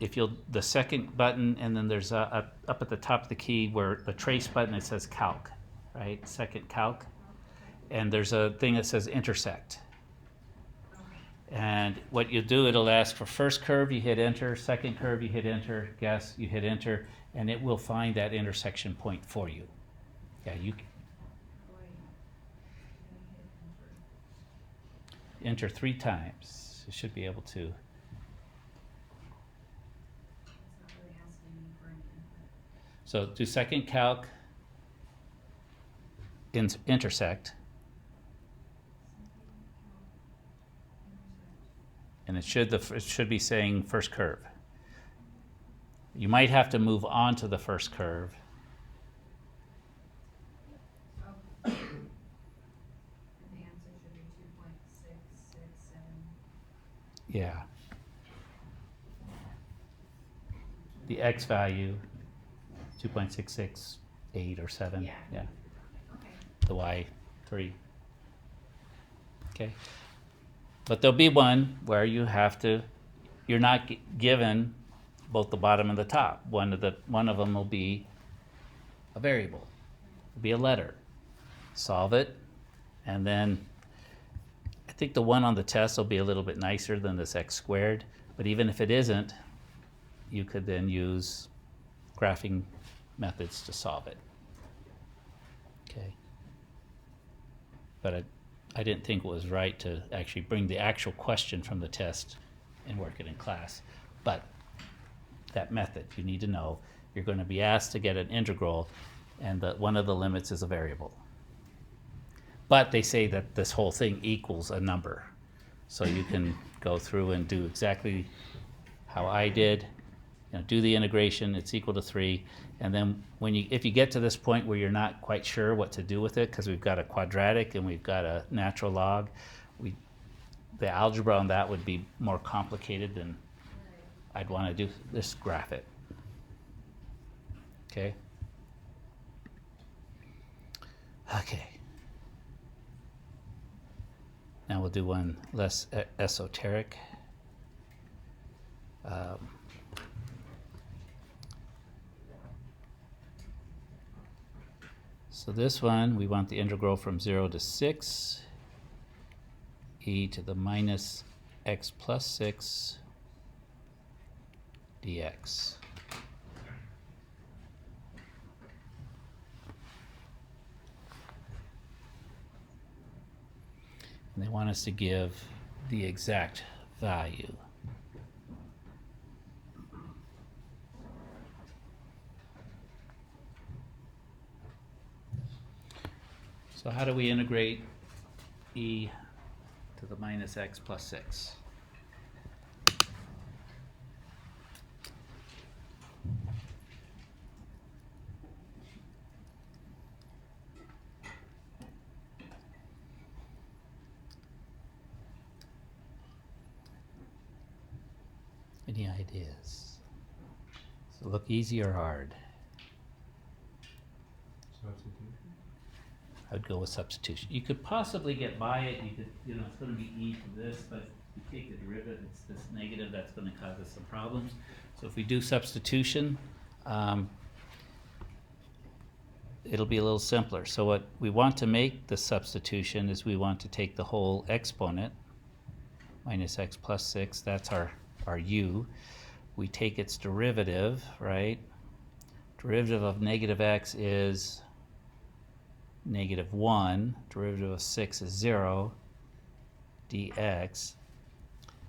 If you'll the second button, and then there's up at the top of the key where the trace button, it says calc, right? Second calc, and there's a thing that says intersect. And what you do, it'll ask for first curve, you hit enter. Second curve, you hit enter. Guess, you hit enter, and it will find that intersection point for you. Yeah, you enter 3 times. You should be able to. It's not really asking me for any input. So do second calc, intersect, and it should be saying first curve. You might have to move on to the first curve. Oh. And the answer should be 2.667. Yeah. The x value, 2.668 or 7. Yeah. Yeah. Okay. The y, 3. Okay. But there'll be one where you're not given both the bottom and the top. One of them will be a variable. It'll be a letter. Solve it, and then I think the one on the test will be a little bit nicer than this x squared, but even if it isn't, you could then use graphing methods to solve it. Okay. But I didn't think it was right to actually bring the actual question from the test and work it in class. But that method, you need to know, you're going to be asked to get an integral, and one of the limits is a variable. But they say that this whole thing equals a number. So you can go through and do exactly how I did, do the integration, it's equal to 3, and then if you get to this point where you're not quite sure what to do with it, because we've got a quadratic and we've got a natural log, the algebra on that would be more complicated than I'd want to do. Just graph it. Okay? Okay. Now we'll do one less esoteric. So this one, we want the integral from 0 to 6, e to the minus x plus 6 dx. And they want us to give the exact value. So how do we integrate e to the minus x plus 6? Any ideas? Does it look easy or hard? Substitution? I would go with substitution. You could possibly get by it. You could, it's going to be e to this, but if you take the derivative, it's this negative. That's going to cause us some problems. So if we do substitution, it'll be a little simpler. So what we want to make the substitution is we want to take the whole exponent, minus x plus 6, that's our u. We take its derivative, right? Derivative of negative x is negative 1. Derivative of 6 is 0 dx.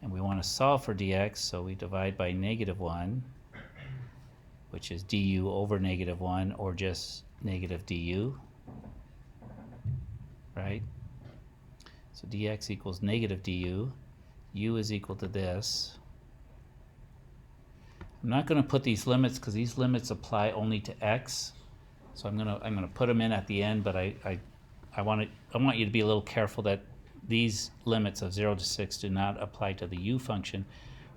And we want to solve for dx, so we divide by negative 1, which is du over negative 1, or just negative du, right? So dx equals negative du. U is equal to this. I'm not going to put these limits because these limits apply only to x. So I'm gonna put them in at the end, but I want you to be a little careful that these limits of 0 to 6 do not apply to the u function.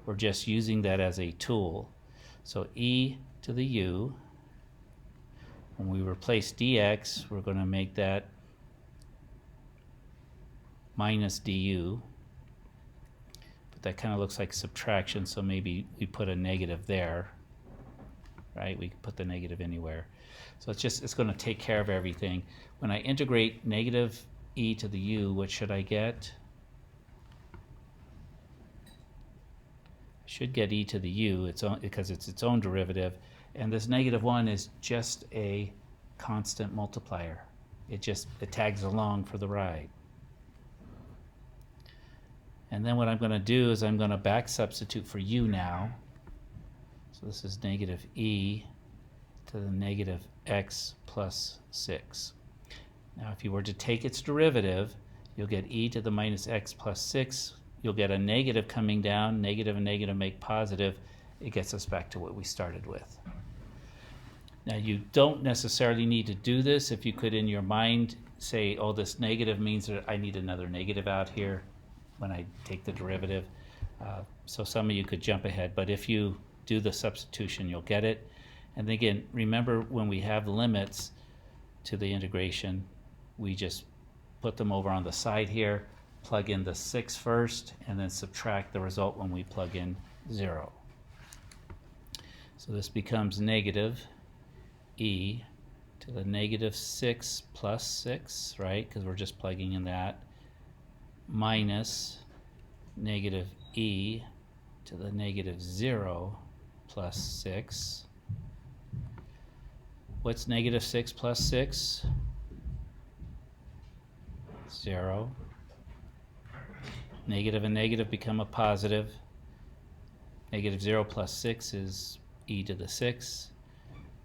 We're just using that as a tool. So e to the u. When we replace dx, we're going to make that minus du. But that kind of looks like subtraction, so maybe we put a negative there, right? We can put the negative anywhere. So it's going to take care of everything. When I integrate negative e to the u, what should I get? I should get e to the u because it's its own derivative. And this negative 1 is just a constant multiplier. It tags along for the ride. And then what I'm going to do is I'm going to back substitute for u now. So this is negative e to the negative x plus 6. Now if you were to take its derivative, you'll get e to the minus x plus 6. You'll get a negative coming down. Negative and negative make positive. It gets us back to what we started with. Now you don't necessarily need to do this. If you could in your mind say, oh, this negative means that I need another negative out here when I take the derivative. So some of you could jump ahead, but if you do the substitution, you'll get it. And again, remember when we have limits to the integration, we just put them over on the side here, plug in the 6 first, and then subtract the result when we plug in 0. So this becomes negative e to the negative 6 plus 6, right? Because we're just plugging in that, minus negative e to the negative 0 plus 6. What's negative 6 plus 6? 0. Negative and negative become a positive. Negative 0 plus 6 is e to the 6.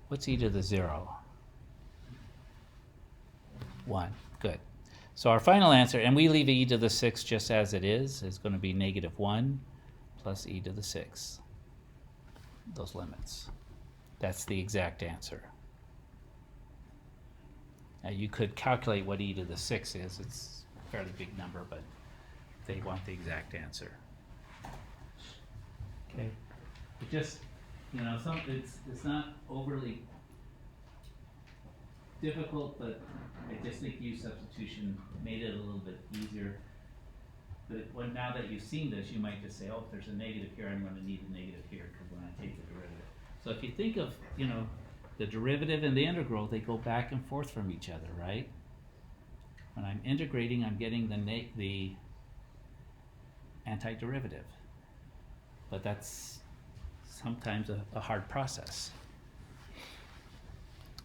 What's e to the 0? 1. Good. So our final answer, and we leave e to the 6 just as it is going to be negative 1 plus e to the 6. Those limits. That's the exact answer. Now you could calculate what e to the 6 is. It's a fairly big number, but they want the exact answer. Okay. It just, it's not overly difficult, but I just think u substitution made it a little bit easier. But now that you've seen this, you might just say, oh, if there's a negative here, I'm going to need a negative here because when I take the derivative. So if you think of, the derivative and the integral, they go back and forth from each other, right? When I'm integrating, I'm getting the antiderivative. But that's sometimes a hard process.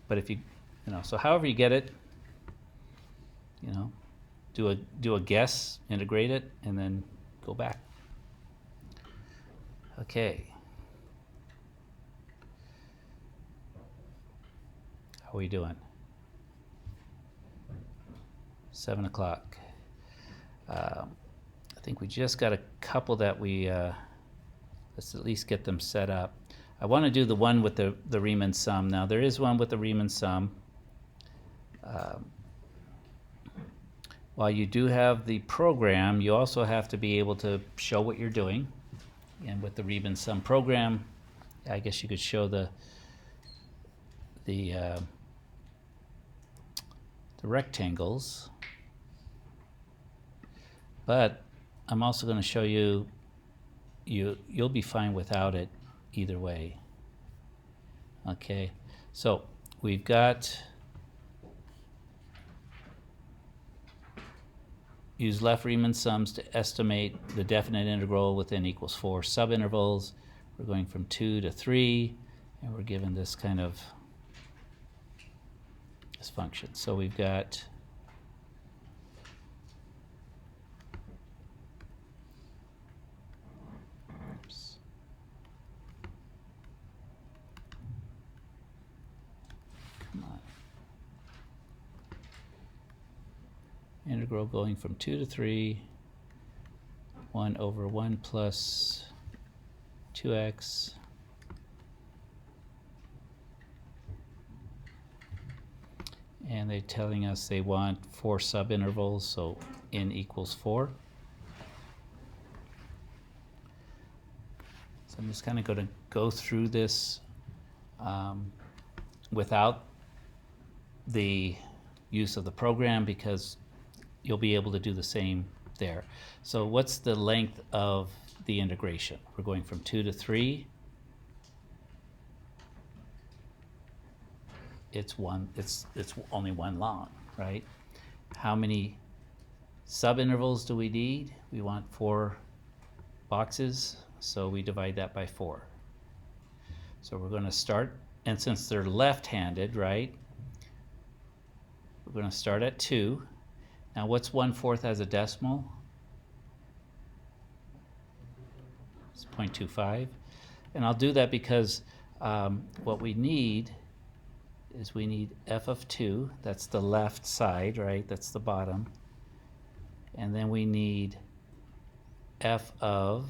But if so however you get it, do a guess, integrate it, and then go back. Okay. How are we doing? 7 o'clock. I think we just got a couple that let's at least get them set up. I want to do the one with the Riemann sum. Now there is one with the Riemann sum. While you do have the program, you also have to be able to show what you're doing. And with the Riemann sum program, I guess you could show the rectangles, but I'm also going to show you, you'll be fine without it either way. Okay, so we've got use left Riemann sums to estimate the definite integral with n equals 4 subintervals. We're going from 2 to 3, and we're given this kind of this function. So we've got integral going from 2 to 3, 1 over 1 plus 2x and they're telling us they want 4 subintervals, so n equals 4. So I'm just kind of going to go through this without the use of the program because you'll be able to do the same there. So what's the length of the integration? We're going from 2 to 3. It's only one long, right? How many subintervals do we need? We want 4 boxes, so we divide that by 4. So we're going to start, and since they're left-handed, right, we're going to start at 2. Now what's 1/4 as a decimal? It's 0.25. And I'll do that because what we need is we need f of 2, that's the left side, right, that's the bottom. And then we need f of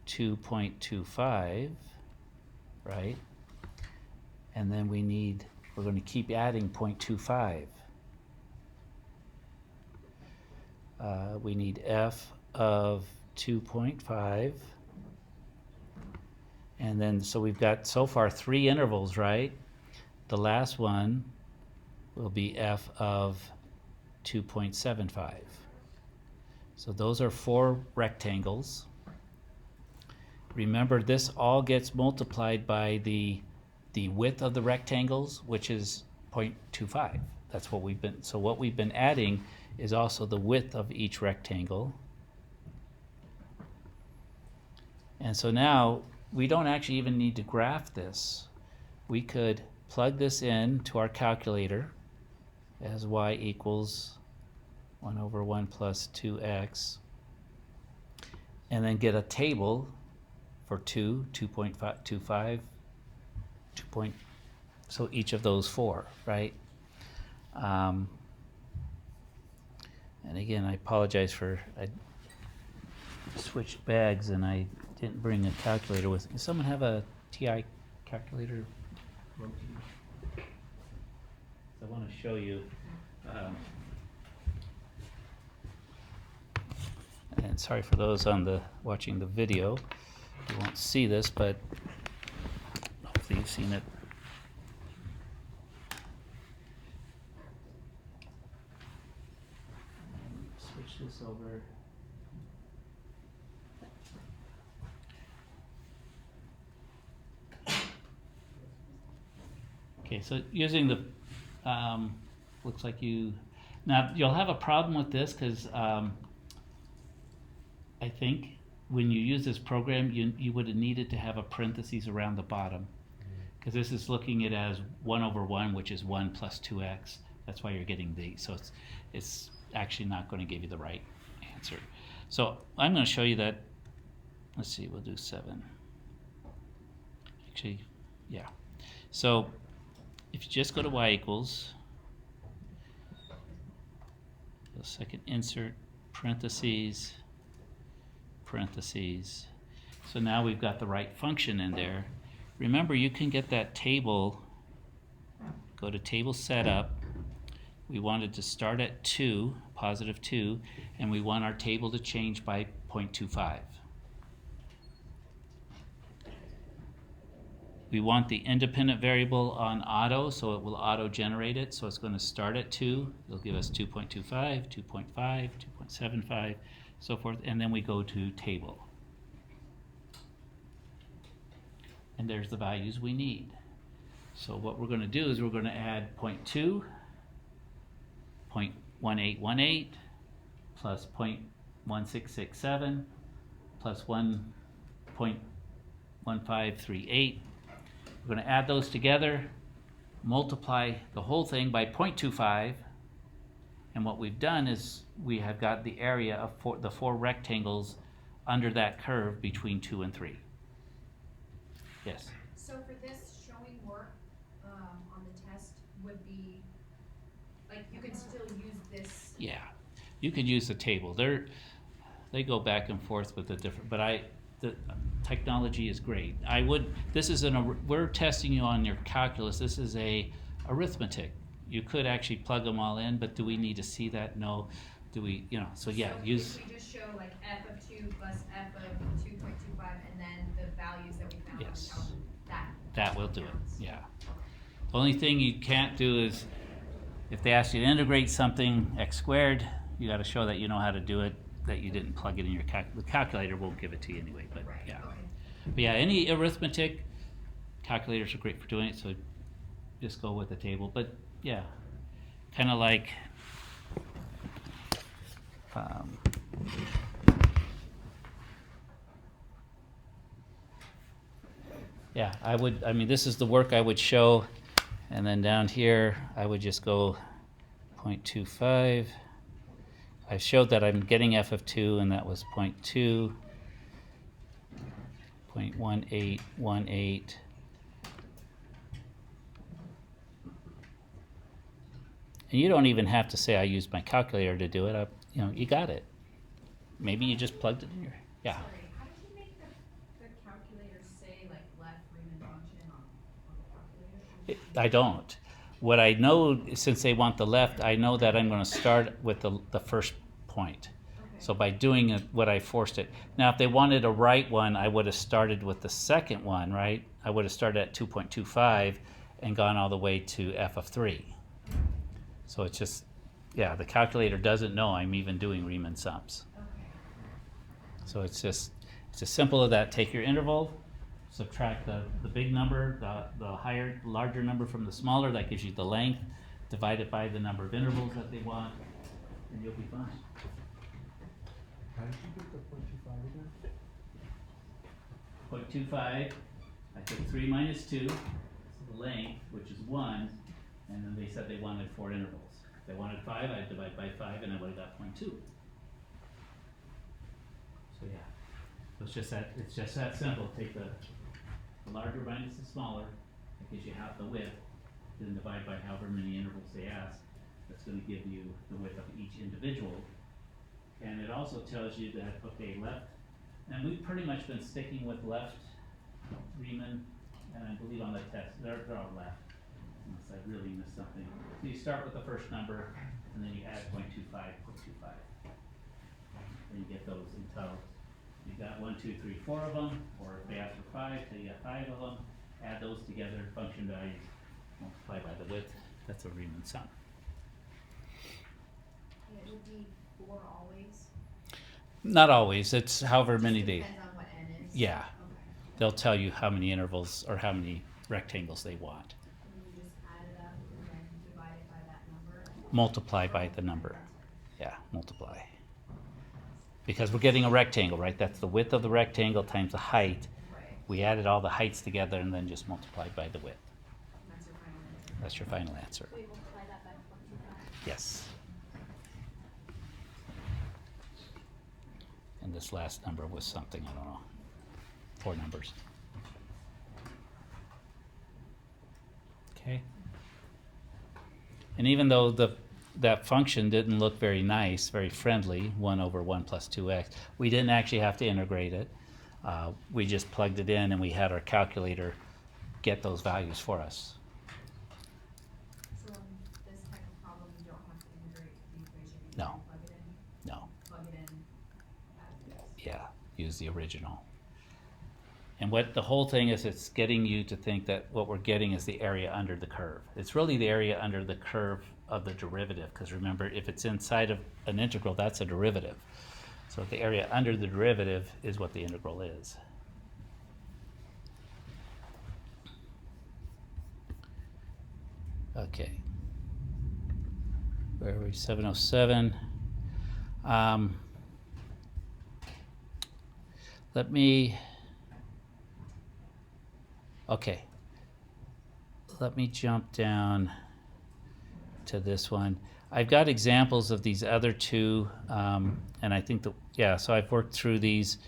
2.25, right? And then we're going to keep adding 0.25. We need f of 2.5. And then, so we've got so far 3 intervals, right? The last one will be f of 2.75. So those are 4 rectangles. Remember, this all gets multiplied by the width of the rectangles, which is 0.25. That's what we've been, so what we've been adding is also the width of each rectangle. And so now we don't actually even need to graph this. We could plug this in to our calculator as y equals 1 over 1 plus 2x, and then get a table for 2, 2.25, 2. So each of those 4, right? And again, I apologize for, I switched bags and I didn't bring a calculator with me. Does someone have a TI calculator? I want to show you, and sorry for those on watching the video, you won't see this, but hopefully you've seen it. Switch this over. Okay, so using the, looks like now you'll have a problem with this because I think when you use this program, you would have needed to have a parentheses around the bottom because this is looking at it as 1 over 1, which is 1 plus 2x. That's why you're getting these. So it's actually not going to give you the right answer. So I'm going to show you that. Let's see, we'll do 7. Actually, yeah. So if you just go to y equals, the second insert, parentheses, parentheses. So now we've got the right function in there. Remember, you can get that table, go to table setup. We wanted to start at 2, positive 2, and we want our table to change by 0.25. we want the independent variable on auto, so it will auto-generate it. So it's going to start at 2. It'll give us 2.25, 2.5, 2.75, so forth. And then we go to table. And there's the values we need. So what we're going to do is we're going to add 0.2, 0.1818, plus 0.1667, plus 1.1538. We're going to add those together, multiply the whole thing by 0.25, and what we've done is we have got the area of the 4 rectangles under that curve between 2 and 3. Yes? So for this showing work on the test would be, like, you could still use this? Yeah, you could use the table. They go back and forth with the different, but the technology is great. This is we're testing you on your calculus. This is a arithmetic. You could actually plug them all in, but do we need to see that? No. Do we, so yeah, use. If we just show like f of 2 plus f of 2.25 and then the values that we found on the Yes. calculus, That will do it, counts. yeah. The only thing you can't do is, if they ask you to integrate something x squared, you gotta show that you know how to do it, that you didn't plug it in your the calculator won't give it to you anyway, but Right, yeah. okay. But yeah, any arithmetic, calculators are great for doing it, so just go with the table. But yeah, kind of like yeah, this is the work I would show, and then down here I would just go 0.25. I showed that I'm getting f of 2, and that was 0.2, 0.1818. And you don't even have to say I used my calculator to do it. You got it. Maybe you just plugged it in your, yeah. Sorry, how did you make the calculator say like left Riemann function on the calculator? I don't. What I know, since they want the left, I know that I'm going to start with the first point. Okay. So by doing it, what I forced it. Now, if they wanted a right one, I would have started with the second one, right? I would have started at 2.25 and gone all the way to f of 3. So it's just, yeah, the calculator doesn't know I'm even doing Riemann sums. Okay. So it's as simple as that. Take your interval, subtract the big number, the larger number from the smaller, that gives you the length, divide it by the number of intervals that they want, and you'll be fine. How did you get the 0.25 0.25, again? I took 3 minus 2, so the length, which is 1, and then they said they wanted 4 intervals. If they wanted 5, I'd divide by 5, and I would have got 0.2. So yeah, it's just that simple. Take the larger minus the smaller, that gives you half the width, then divide by however many intervals they ask. That's going to give you the width of each individual. And it also tells you that, okay, left, and we've pretty much been sticking with left Riemann, and I believe on the test, they're all left, unless I really missed something. So you start with the first number, and then you add 0.25, 0.25. Then you get those until you've got 1, 2, 3, 4 of them, or if they ask for 5, till you got 5 of them. Add those together, function values, multiply by the width. That's a Riemann sum. And it would be 4 always? Not always. It's however many they. Depends on what n is? Yeah, Okay. they'll tell you how many intervals or how many rectangles they want. And you just add it up and then divide it by that number? Multiply by the number. Yeah, multiply. Because we're getting a rectangle, right? That's the width of the rectangle times the height. Right. We added all the heights together and then just multiplied by the width. That's your final answer. That's your final answer. We multiply that by 0.25. Yes. And this last number was something, I don't know, 4 numbers. Okay. And even though that function didn't look very nice, very friendly, 1 over 1 plus 2x, we didn't actually have to integrate it. We just plugged it in and we had our calculator get those values for us. So in this type of problem, you don't have to integrate the equation, you No. can plug it in? No. Plug it in as is. Yeah, use the original. And what the whole thing is, it's getting you to think that what we're getting is the area under the curve. It's really the area under the curve of the derivative, because remember, if it's inside of an integral, that's a derivative. So the area under the derivative is what the integral is. Okay. Where are we? 707. Let me jump down to this one. I've got examples of these other two, and I think so I've worked through these.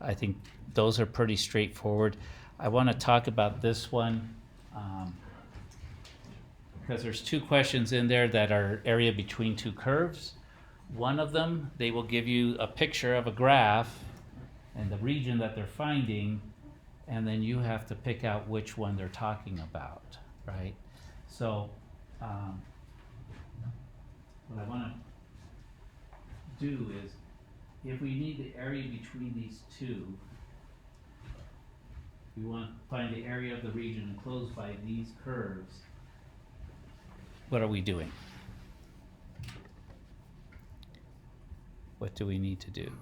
I think those are pretty straightforward. I want to talk about this one because there's two questions in there that are area between two curves. One of them, they will give you a picture of a graph and the region that they're finding, and then you have to pick out which one they're talking about, right? So what I want to do is, if we need the area between these two, we want to find the area of the region enclosed by these curves. What are we doing? What do we need to do?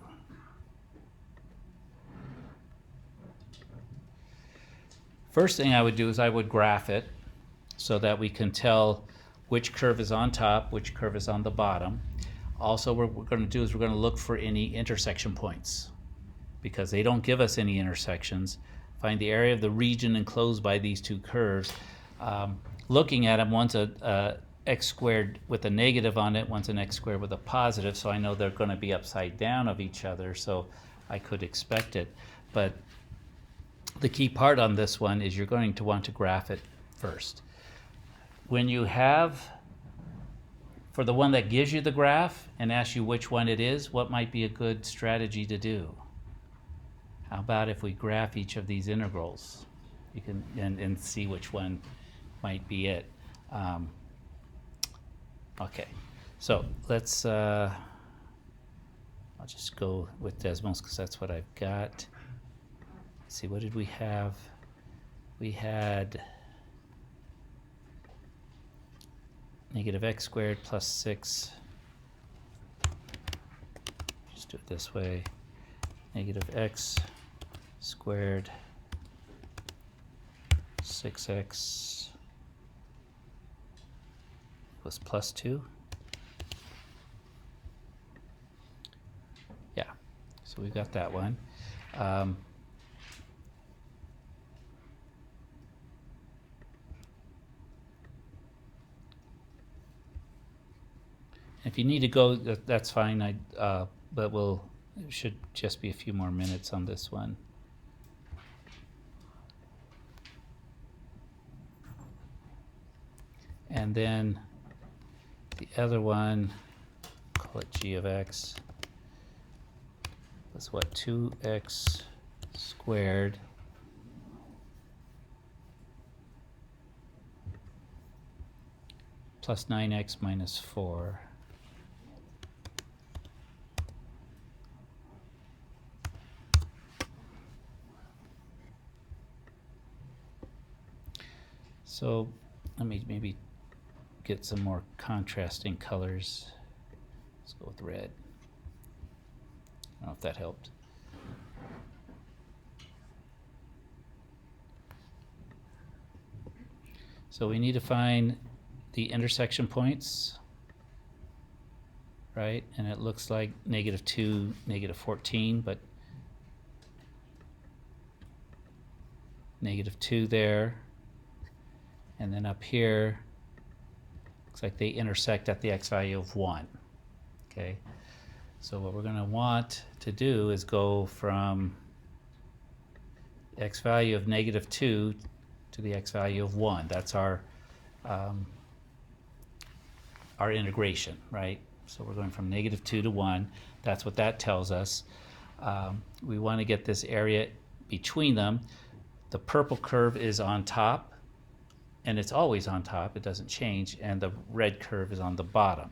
First thing I would do is I would graph it so that we can tell which curve is on top, which curve is on the bottom. Also, what we're going to do is we're going to look for any intersection points, because they don't give us any intersections. Find the area of the region enclosed by these two curves. Looking at them, one's a x squared with a negative on it, one's an x squared with a positive, so I know they're going to be upside down of each other, so I could expect it. But the key part on this one is you're going to want to graph it first. When you have, for the one that gives you the graph and asks you which one it is, what might be a good strategy to do? How about if we graph each of these integrals? You can and see which one might be it. Okay, so let's, I'll just go with Desmos because that's what I've got. Let's see, what did we have? We had negative x squared plus 6. Just do it this way. Negative x squared 6x was plus 2. Yeah, so we got that one. If you need to go, that's fine. But it should just be a few more minutes on this one. And then the other one, call it g of x, was what, 2x squared plus 9x minus 4. So let me maybe get some more contrasting colors. Let's go with red. I don't know if that helped. So we need to find the intersection points, right? And it looks like -2, -14, but -2 there. And then up here, looks like they intersect at the x value of 1. Okay, so what we're going to want to do is go from x value of -2 to the x value of 1. That's our integration, right? So we're going from -2 to 1. That's what that tells us. We want to get this area between them. The purple curve is on top, and it's always on top, it doesn't change, and the red curve is on the bottom.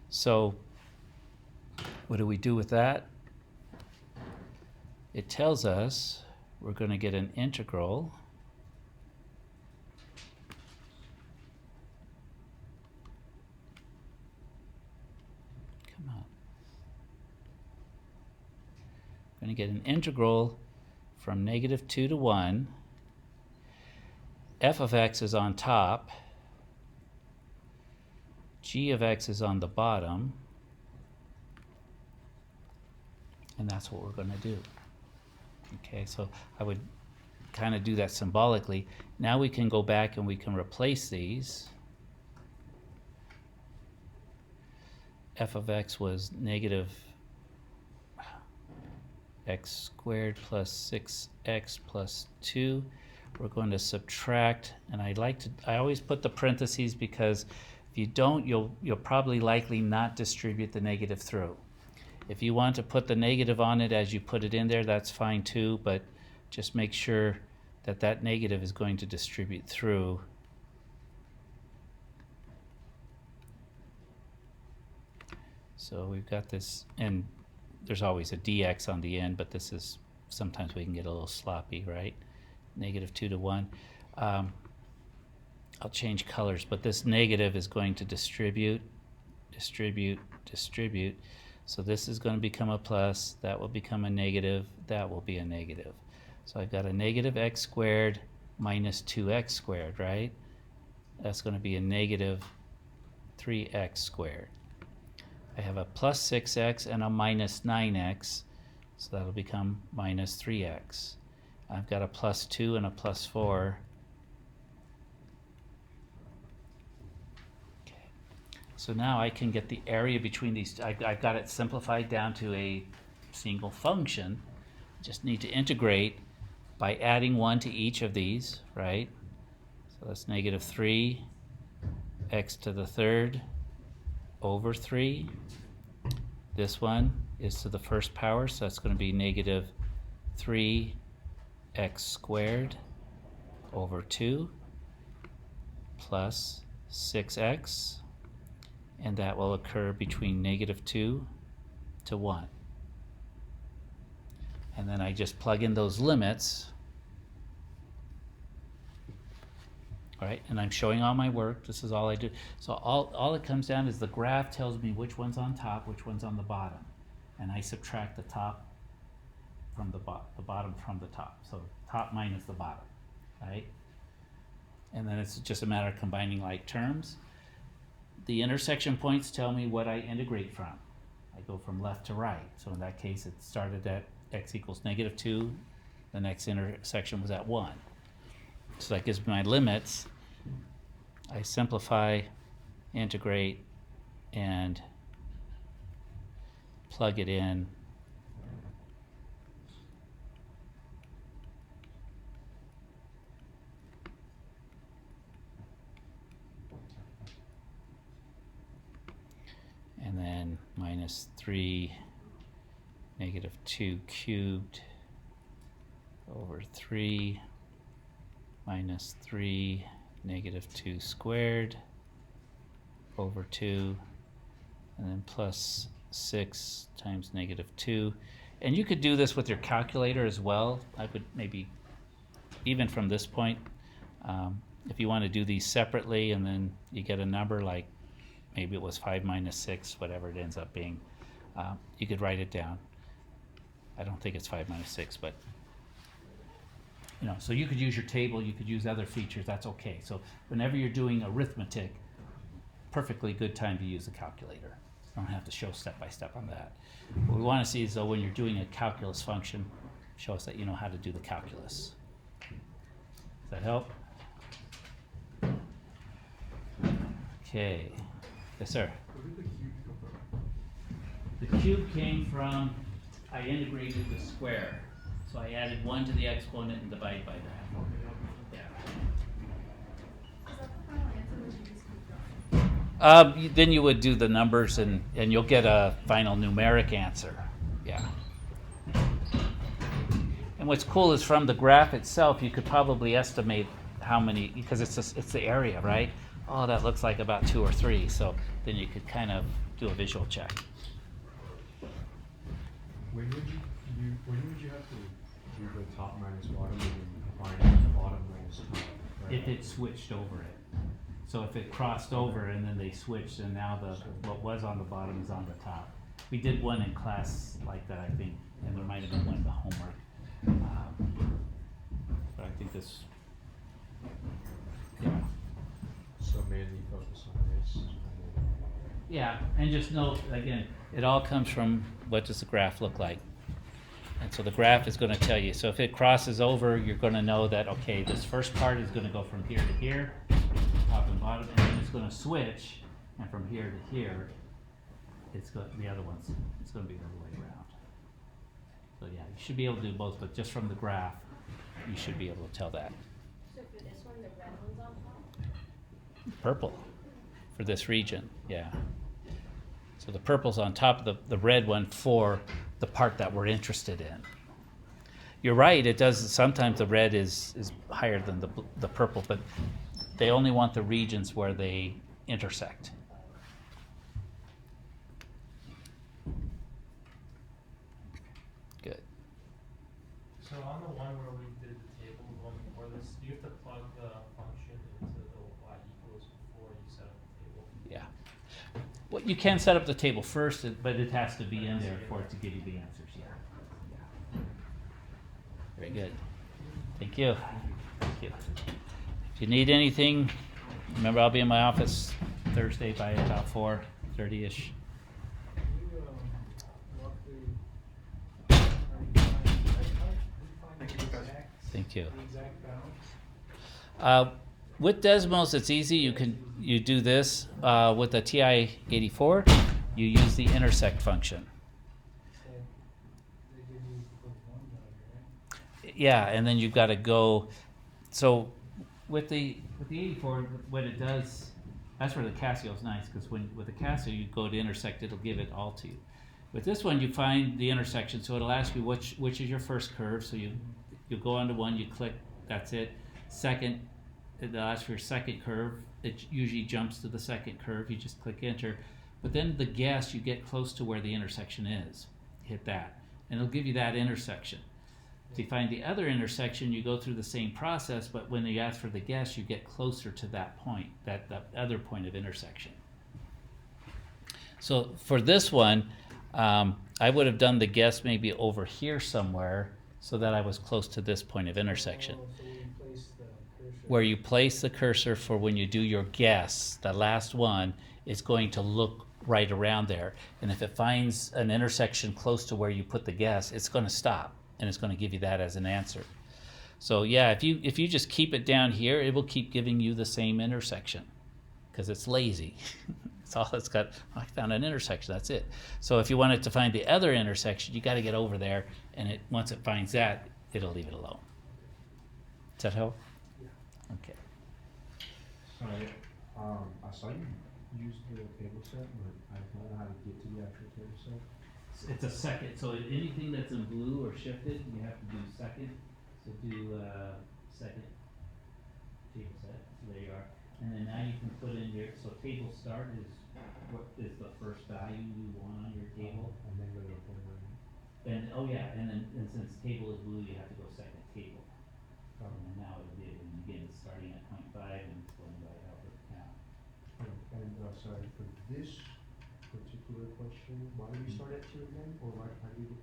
So what do we do with that? It tells us we're going to get an integral going to get an integral from -2 to 1. F of x is on top. G of x is on the bottom. And that's what we're going to do. Okay, so I would kind of do that symbolically. Now we can go back and we can replace these. F of x was negative x squared plus 6x plus 2. We're going to subtract, and I always put the parentheses because if you don't, you'll probably likely not distribute the negative through. If you want to put the negative on it as you put it in there, that's fine too, but just make sure that that negative is going to distribute through. So we've got this, and there's always a dx on the end, but this is, sometimes we can get a little sloppy, right? -2 to 1. I'll change colors, but this negative is going to distribute. So this is going to become a plus, that will become a negative, that will be a negative. So I've got a negative x squared minus 2x squared, right? That's going to be a negative 3x squared. I have a plus 6x and a minus 9x, so that'll become minus 3x. I've got a plus 2 and a plus 4. Okay. So now I can get the area between these. I've got it simplified down to a single function. Just need to integrate by adding 1 to each of these, right? So that's negative 3x to the third over 3. This one is to the first power, so that's going to be negative 3x squared over 2 plus 6x, and that will occur between -2 to 1. And then I just plug in those limits. All right, and I'm showing all my work. This is all I do. So all it comes down is the graph tells me which one's on top, which one's on the bottom. And I subtract the top from the bottom from the top. So top minus the bottom, right? And then it's just a matter of combining like terms. The intersection points tell me what I integrate from. I go from left to right. So in that case, it started at x equals -2. The next intersection was at 1. So that gives me my limits. I simplify, integrate, and plug it in. And then -3, -2 cubed over 3 minus 3, -2 squared over 2, and then plus 6 times -2. And you could do this with your calculator as well. I would maybe, even from this point, if you want to do these separately and then you get a number like, maybe it was 5 minus 6, whatever it ends up being, you could write it down. I don't think it's 5 minus 6, but you know, so you could use your table, you could use other features, that's okay. So whenever you're doing arithmetic, perfectly good time to use the calculator. You don't have to show step by step on that. What we want to see is, though, when you're doing a calculus function, show us that you know how to do the calculus. Does that help? Okay. Yes, sir. Where did the cube come from? The cube came from, I integrated the square. So I added 1 to the exponent and divide by that. Yeah. Is that the final answer, or did you just keep going? Then you would do the numbers and you'll get a final numeric answer. Yeah. And what's cool is from the graph itself, you could probably estimate how many, because it's the area, right? Oh, that looks like about 2 or 3. So then you could kind of do a visual check. When would you have to do the top minus bottom and then find bottom minus top. Right? If it switched over it. So if it crossed over and then they switched and now what was on the bottom is on the top. We did one in class like that, I think, and there might have been one in the homework. But I think this, yeah. So mainly focus on this. And then, Yeah, and just note, again, it all comes from what does the graph look like. And so the graph is gonna tell you, so if it crosses over, you're gonna know that, okay, this first part is gonna go from here to here, top and bottom, and then it's gonna switch, and from here to here, the other one's, it's gonna be the other way around. So yeah, you should be able to do both, but just from the graph, you should be able to tell that. So for this one, the red one's on top? Purple for this region, yeah. So the purple's on top of the red one for the part that we're interested in. You're right, it does, sometimes the red is higher than the purple, but they only want the regions where they intersect. Good. So on the one where we did the table going before this, do you have to plug the function into the y equals before you set up the table? Yeah. Well, you can set up the table first, but it has to be in there for it to give you the answers, yeah. Yeah. Very good. Thank you. Thank you. If you need anything, remember I'll be in my office Thursday by about 4:30ish. Thank you. With Desmos, it's easy. You do this with the TI-84. You use the intersect function. Yeah, and then you've got to go. So with the 84, what it does, that's where the Casio is nice, because with the Casio you go to intersect, it'll give it all to you. With this one, you find the intersection, so it'll ask you which is your first curve. So you go onto one, you click, that's it. Second, it'll ask for your second curve. It usually jumps to the second curve. You just click enter. But then the guess, you get close to where the intersection is. Hit that, and it'll give you that intersection. To find the other intersection, you go through the same process, but when you ask for the guess, you get closer to that point, that other point of intersection. So for this one, I would have done the guess maybe over here somewhere so that I was close to this point of intersection. Where you place the cursor for when you do your guess, the last one is going to look right around there. And if it finds an intersection close to where you put the guess, it's going to stop. And it's going to give you that as an answer. So yeah, if you just keep it down here, it will keep giving you the same intersection because it's lazy. It's all it's got. Oh, I found an intersection. That's it. So if you want it to find the other intersection, you got to get over there, and once it finds that, it'll leave it alone. Does that help? Yeah. Okay. Sorry, I saw you use the table set, but I don't know how to get to the actual table set. It's a second, so anything that's in blue or shifted, you have to do second. So do second table set. So there you are. And then now you can put in your, so table start is what is the first value you want on your table. And then go to the point where. And and since table is blue, you have to go second table. And then now it'll be, and again, it's starting at 0.5 and it's going right out with the count. And sorry, for this particular question, why did we start at 2 again? Or why do we get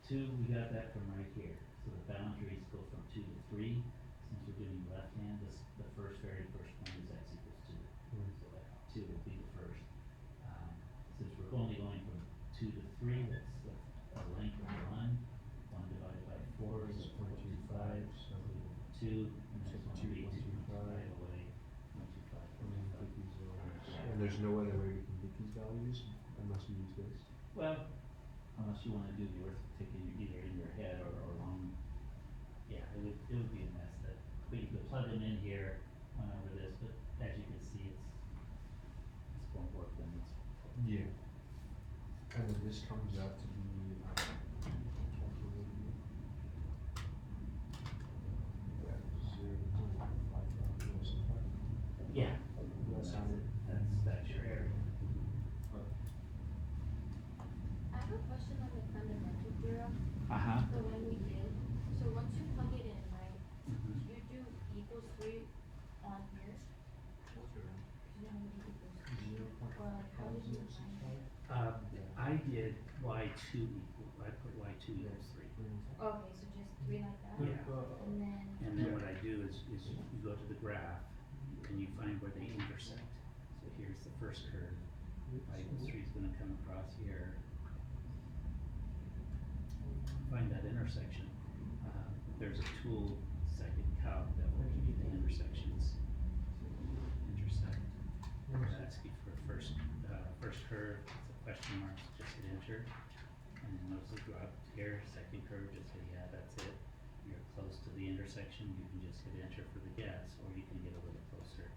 2? 2, we got that from right here. So the boundaries go from 2 to 3. Since we're doing left hand, the very first point is x equals 2. So that 2 will be the first. Since we're only going from 2 to 3, that's a length of 1. 1 divided by 4 is 0.25. So 2, and then it's going to be 2.5 away. 125. And there's no other way we can get these values unless we use this. Well, unless you want to do the arithmetic either in your head or on, yeah, it would be a mess. But you could plug them in here, over this. But as you can see, it's won't work then. Yeah. And then this comes out to be Yeah, That's that's your area. I have a question on the fundamental theorem, Uh huh. the one we did. So So once you plug it in, right, Mhm. you do equals 3 on here. You know how many equals 3, or like how did you find it? I did y2 I put y2 equals 3. Okay, so just 3 like that? Yeah. And then, And then what I do is you go to the graph and you find where they intersect. So here's the first curve. Y equals 3 is going to come across here. Find that intersection. There's a tool, second calc, that will give you the intersections. Intersect. Ask you for first curve, it's a question mark, so just hit enter. And then those will drop here, second curve, just say, yeah, that's it. You're close to the intersection, you can just hit enter for the guess, or you can get a little closer.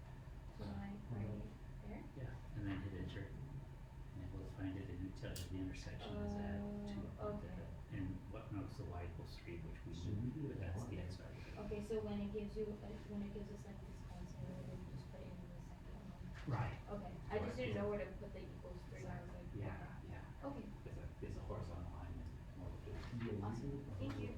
so like right there? Yeah, and then hit enter. And it will find it and it tells you the intersection is at two. Okay. And what knows the y equals 3, which we knew, but that's the x value. Okay, so when it gives you, when it gives us like this constant, then you just put it in the second one. Right. Okay, I just didn't know where to put the equals 3, I was like, Yeah, okay. yeah. Okay, It's a horizontal line and more of a awesome, thank you.